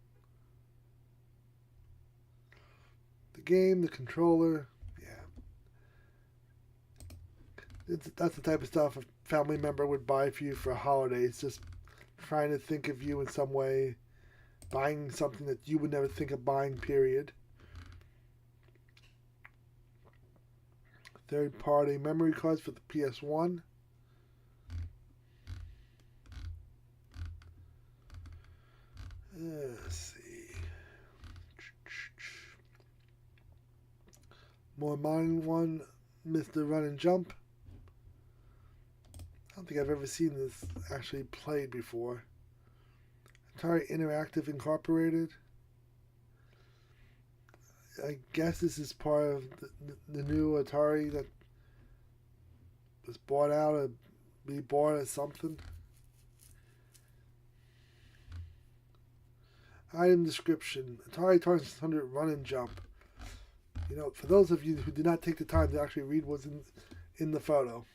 The game, the controller, yeah. That's the type of stuff a family member would buy for you for holidays, just trying to think of you in some way, buying something that you would never think of buying, period. Third-party memory cards for the PS1. Let's see. More modern one, Mr. Run and Jump. I don't think I've ever seen this actually played before. Atari Interactive Incorporated. I guess this is part of the new Atari that was bought out or rebought as something. Item description: Atari 2600 Run and Jump. You know, for those of you who did not take the time to actually read what's in the photo.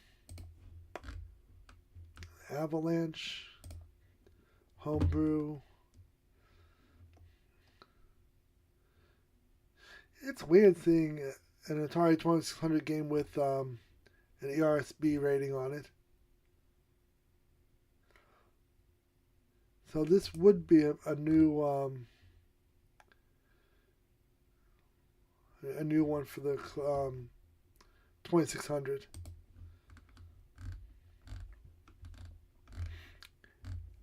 Avalanche, Homebrew. It's weird seeing an Atari 2600 game with an ERSB rating on it. So this would be a new one for the 2600.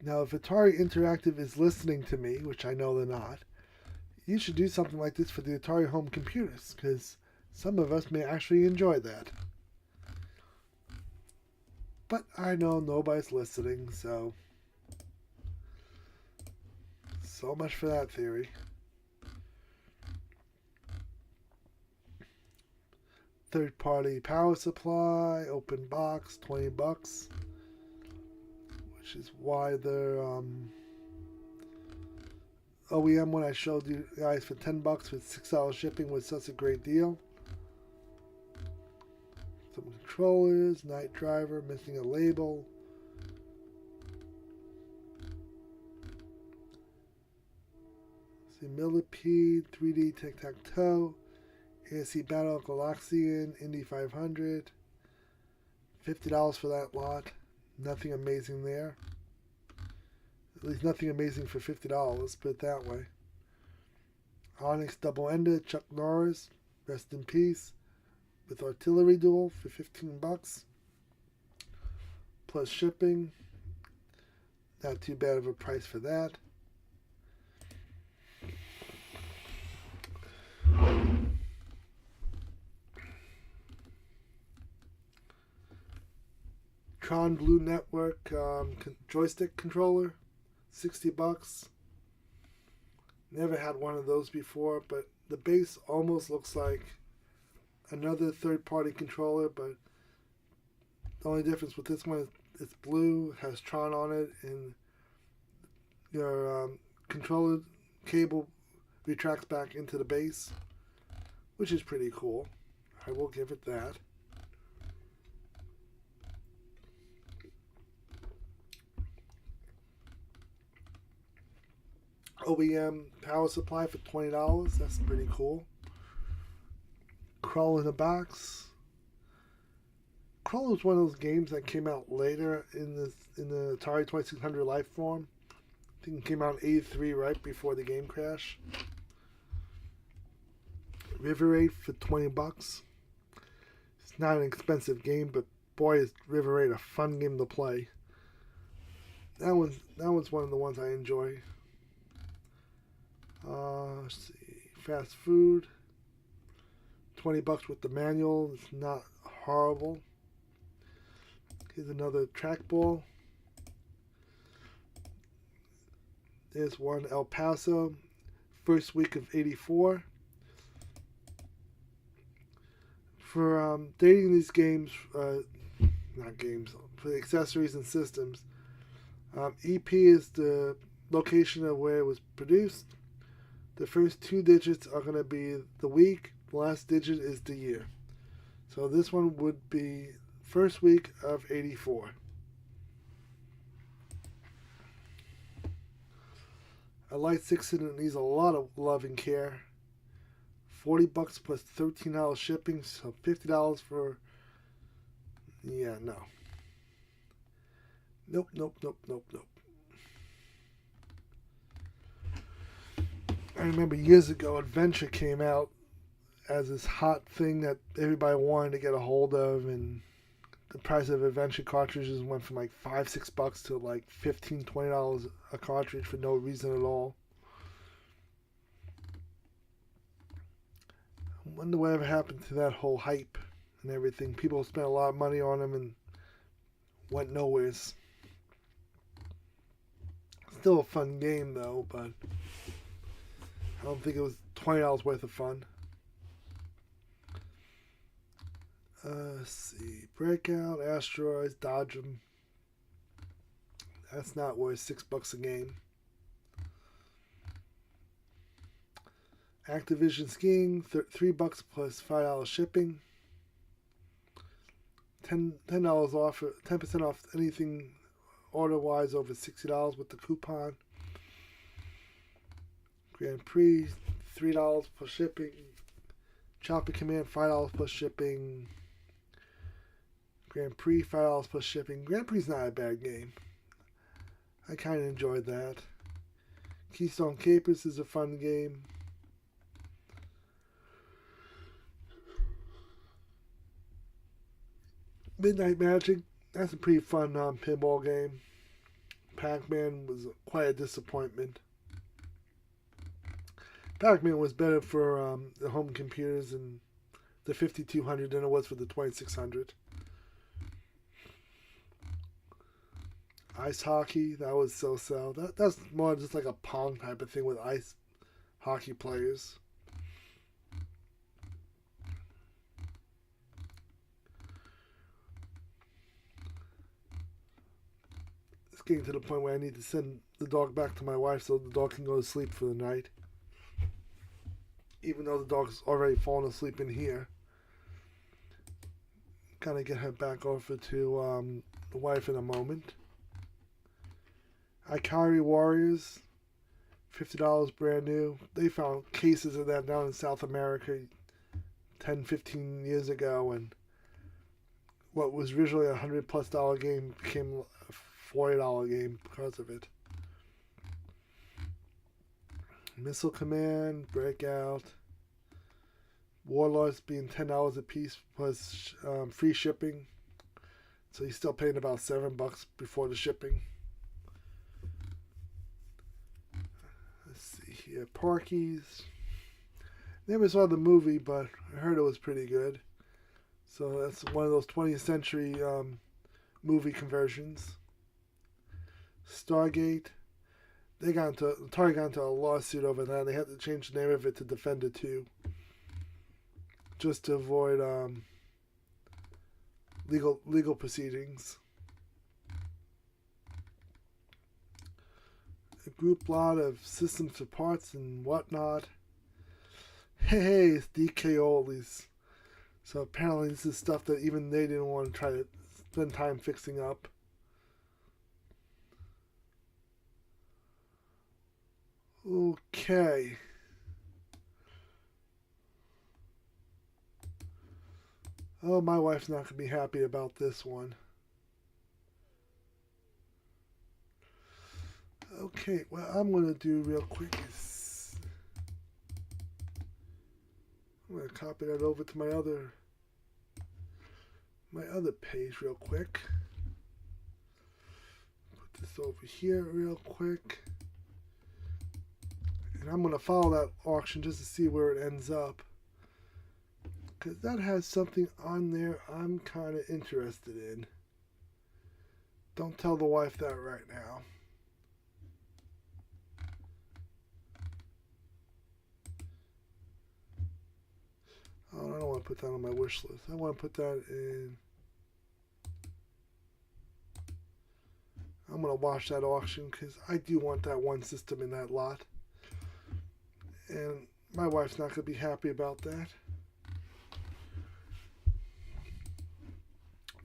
Now, if Atari Interactive is listening to me, which I know they're not, you should do something like this for the Atari home computers, because some of us may actually enjoy that. But I know nobody's listening, so much for that theory. Third-party power supply, open box, $20, which is why their OEM one I showed you guys for $10 with $6 shipping was such a great deal. Some controllers, Night Driver, missing a label. Millipede, 3D Tic-Tac-Toe, ASC Battle Galaxian, Indy 500. $50 for that lot. Nothing amazing there. At least nothing amazing for $50, put it that way. Onyx Double-Ended, Chuck Norris, rest in peace, with Artillery Duel for $15. Plus shipping. Not too bad of a price for that. Tron Blue Network joystick controller, $60. Never had one of those before, but the base almost looks like another third-party controller, but the only difference with this one is it's blue, has Tron on it, and your controller cable retracts back into the base, which is pretty cool. I will give it that. OEM power supply for $20. That's pretty cool. Crawl in a Box. Crawl was one of those games that came out later in the Atari 2600 life form. I think it came out in '83, right before the game crash. River Raid for $20. It's not an expensive game, but boy, is River Raid a fun game to play. That one's one of the ones I enjoy. Let's see, fast food, $20 with the manual. It's not horrible. Here's another trackball. There's one El Paso, first week of '84. For dating these games, not games, for the accessories and systems, EP is the location of where it was produced. The first two digits are going to be the week. The last digit is the year. So this one would be first week of '84. A light 6 cylinder needs a lot of love and care. $40 plus $13 shipping, so $50 for. Yeah, no. Nope, nope, nope, nope, nope. I remember years ago, Adventure came out as this hot thing that everybody wanted to get a hold of, and the price of Adventure cartridges went from like $5-6 to like $15-20 a cartridge for no reason at all. I wonder whatever happened to that whole hype and everything. People spent a lot of money on them and went nowheres. Still a fun game though, but I don't think it was $20 worth of fun. Let's see. Breakout, Asteroids, Dodge 'em. That's not worth $6 a game. Activision Skiing, $3 plus $5 shipping. $10 off, 10% off anything order-wise over $60 with the coupon. Grand Prix, $3 plus shipping. Chopper Command, $5 plus shipping. Grand Prix, $5 plus shipping. Grand Prix is not a bad game. I kind of enjoyed that. Keystone Capers is a fun game. Midnight Magic, that's a pretty fun pinball game. Pac-Man was quite a disappointment. Pac-Man was better for the home computers and the 5200 than it was for the 2600. Ice hockey, that was so-so. That's more just like a pong type of thing with ice hockey players. It's getting to the point where I need to send the dog back to my wife so the dog can go to sleep for the night. Even though the dog's already fallen asleep in here. Kind of get her back over to the wife in a moment. Ikari Warriors, $50 brand new. They found cases of that down in South America 10-15 years ago, and what was originally a $100+ game became a $40 game because of it. Missile Command, Breakout, Warlords being $10 a piece plus free shipping, so you're still paying about $7 before the shipping. Let's see here, Porky's. Never saw the movie, but I heard it was pretty good. So that's one of those 20th century movie conversions. Stargate. Atari got into a lawsuit over that. They had to change the name of it to Defender 2. Just to avoid legal proceedings. A group lot of systems for parts and whatnot. Hey, it's DK Oldies. So apparently this is stuff that even they didn't want to try to spend time fixing up. Okay. Oh, my wife's not going to be happy about this one. Okay, what I'm going to do real quick is I'm going to copy that over to my other page real quick. Put this over here real quick. And I'm going to follow that auction just to see where it ends up. Because that has something on there I'm kind of interested in. Don't tell the wife that right now. Oh, I don't want to put that on my wish list. I want to put that in. I'm going to watch that auction because I do want that one system in that lot. And my wife's not going to be happy about that.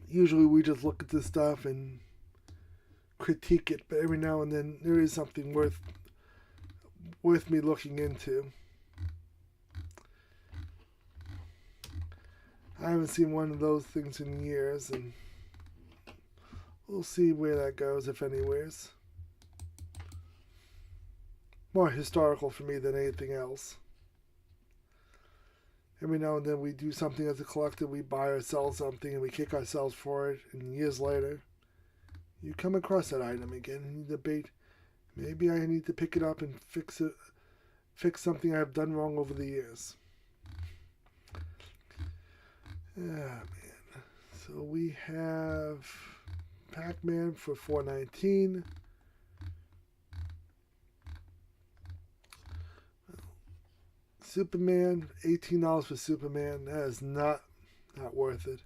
Usually we just look at this stuff and critique it, but every now and then there is something worth me looking into. I haven't seen one of those things in years, and we'll see where that goes, if anywheres. More historical for me than anything else. Every now and then we do something as a collector, we buy or sell something, and we kick ourselves for it, and years later, you come across that item again, and you debate, maybe I need to pick it up and fix something I've done wrong over the years. Man. So we have Pac-Man for $4.19. Superman, $18 for Superman. That is not worth it.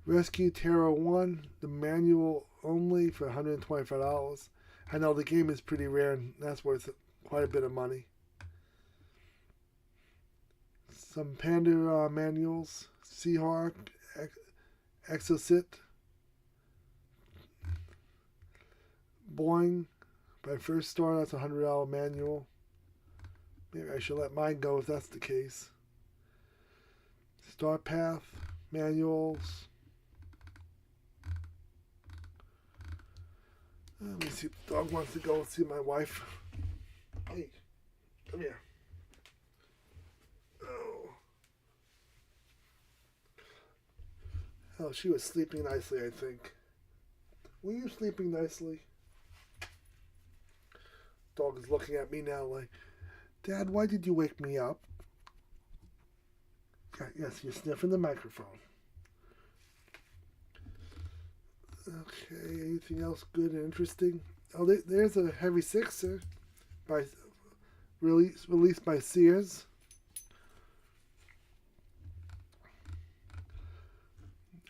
Rescue Terror 1, the manual only for $125. I know the game is pretty rare, and that's worth quite a bit of money. Some Panda manuals. Seahawk, Exocet, Boing, by First Star, that's a $100 manual. Maybe I should let mine go if that's the case. Star Path, manuals. Let me see if the dog wants to go and see my wife. Hey, come here. Oh, she was sleeping nicely, I think. Were you sleeping nicely? Dog is looking at me now like, Dad, why did you wake me up? Yes, you're sniffing the microphone. Okay, anything else good and interesting? Oh, there's a Heavy Sixer released by Sears.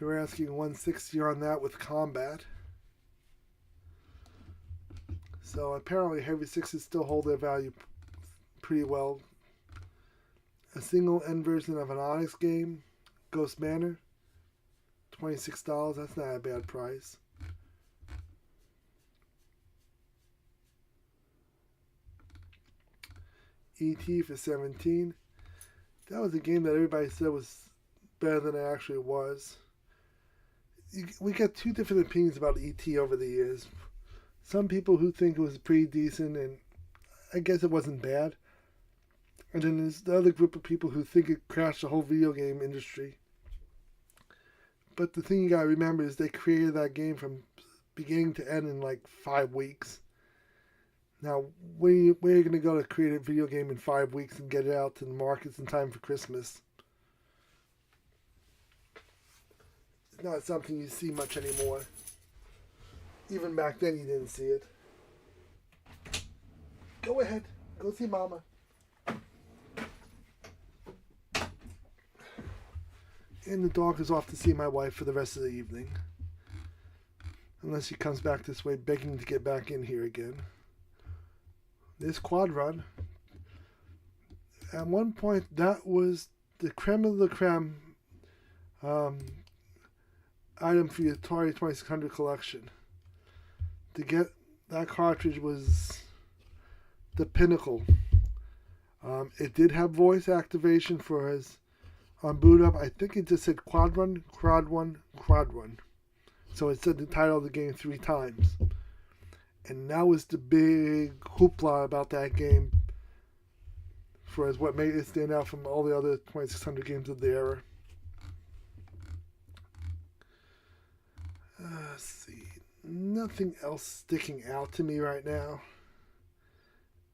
We're asking $160 on that with combat. So apparently Heavy Sixes still hold their value pretty well. A single end version of an Onyx game, Ghost Manor, $26. That's not a bad price. E.T. for $17. That was a game that everybody said was better than it actually was. We get two different opinions about E.T. over the years. Some people who think it was pretty decent, and I guess it wasn't bad. And then there's the other group of people who think it crashed the whole video game industry. But the thing you gotta remember is they created that game from beginning to end in like 5 weeks. Now, where are you gonna go to create a video game in 5 weeks and get it out to the markets in time for Christmas? Not something you see much anymore. Even back then you didn't see it. Go ahead. Go see Mama. And the dog is off to see my wife for the rest of the evening. Unless she comes back this way begging to get back in here again. This Quad Run. At one point that was the creme of the creme item for the Atari 2600 collection. To get that cartridge was the pinnacle. It did have voice activation for his on boot up. I think it just said Quad Run, Quad Run, Quad Run. So it said the title of the game 3 times. And that was the big hoopla about that game for as what made it stand out from all the other 2600 games of the era. Let's see. Nothing else sticking out to me right now.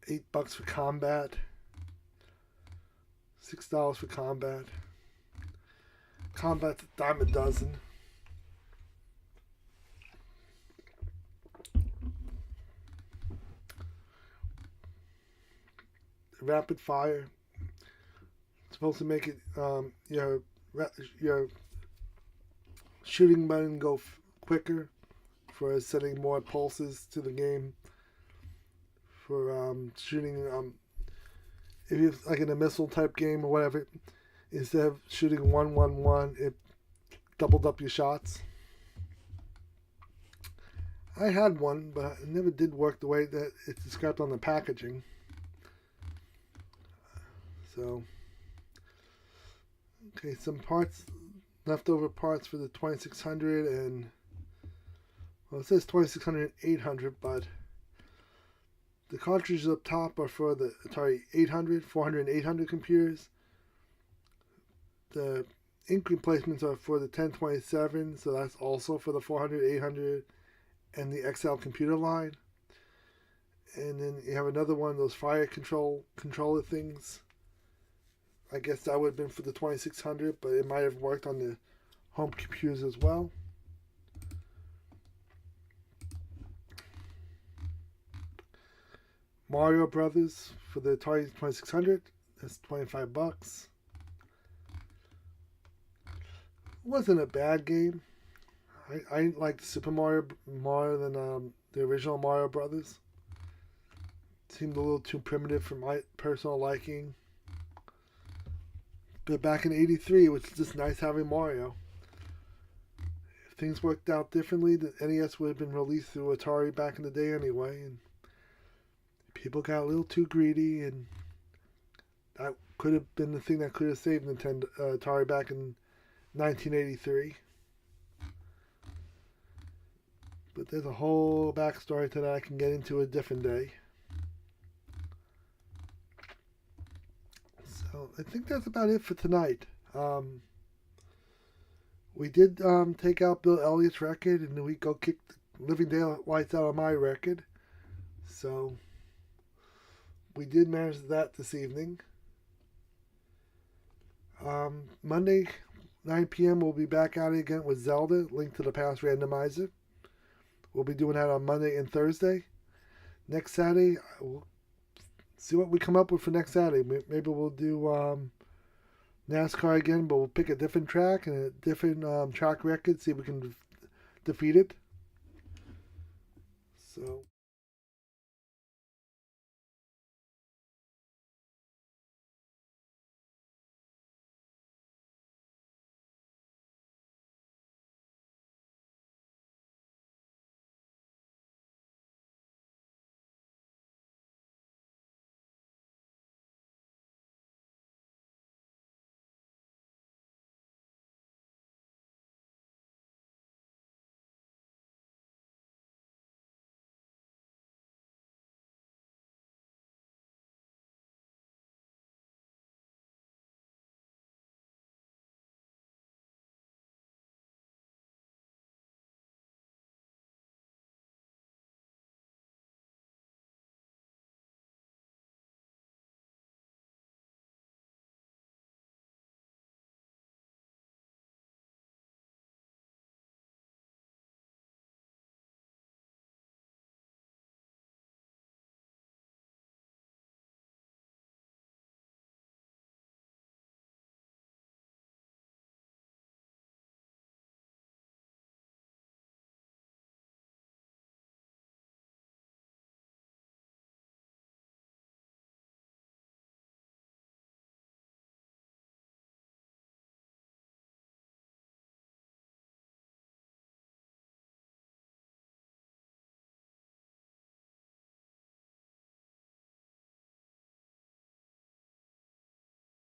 $8 for combat. $6 for combat. Combat's a dime a dozen. Rapid fire. It's supposed to make it your shooting button go quicker for sending more pulses to the game. For shooting, if it's like in a missile type game or whatever, instead of shooting 1-1-1, it doubled up your shots. I had one, but it never did work the way that it's described on the packaging. So, Okay, some parts, leftover parts for the 2600 and, well, it says 2600 and 800, but the cartridges up top are for the Atari 800, 400, and 800 computers. The ink replacements are for the 1027, so that's also for the 400, 800, and the XL computer line. And then you have another one of those fire controller things. I guess that would have been for the 2600, but it might have worked on the home computers as well. Mario Brothers for the Atari 2600. That's $25. It wasn't a bad game. I liked Super Mario more than the original Mario Brothers. It seemed a little too primitive for my personal liking. But back in '83, it was just nice having Mario. If things worked out differently, the NES would have been released through Atari back in the day anyway, and people got a little too greedy, and that could have been the thing that could have saved Atari back in 1983. But there's a whole backstory to that I can get into a different day. So I think that's about it for tonight. We did take out Bill Elliott's record, and we go kick the living daylights out of my record. So we did manage that this evening. Monday, 9 p.m. we'll be back at it again with Zelda, Link to the Past Randomizer. We'll be doing that on Monday and Thursday. Next Saturday, we'll see what we come up with for next Saturday. Maybe we'll do NASCAR again, but we'll pick a different track and a different track record, see if we can defeat it. So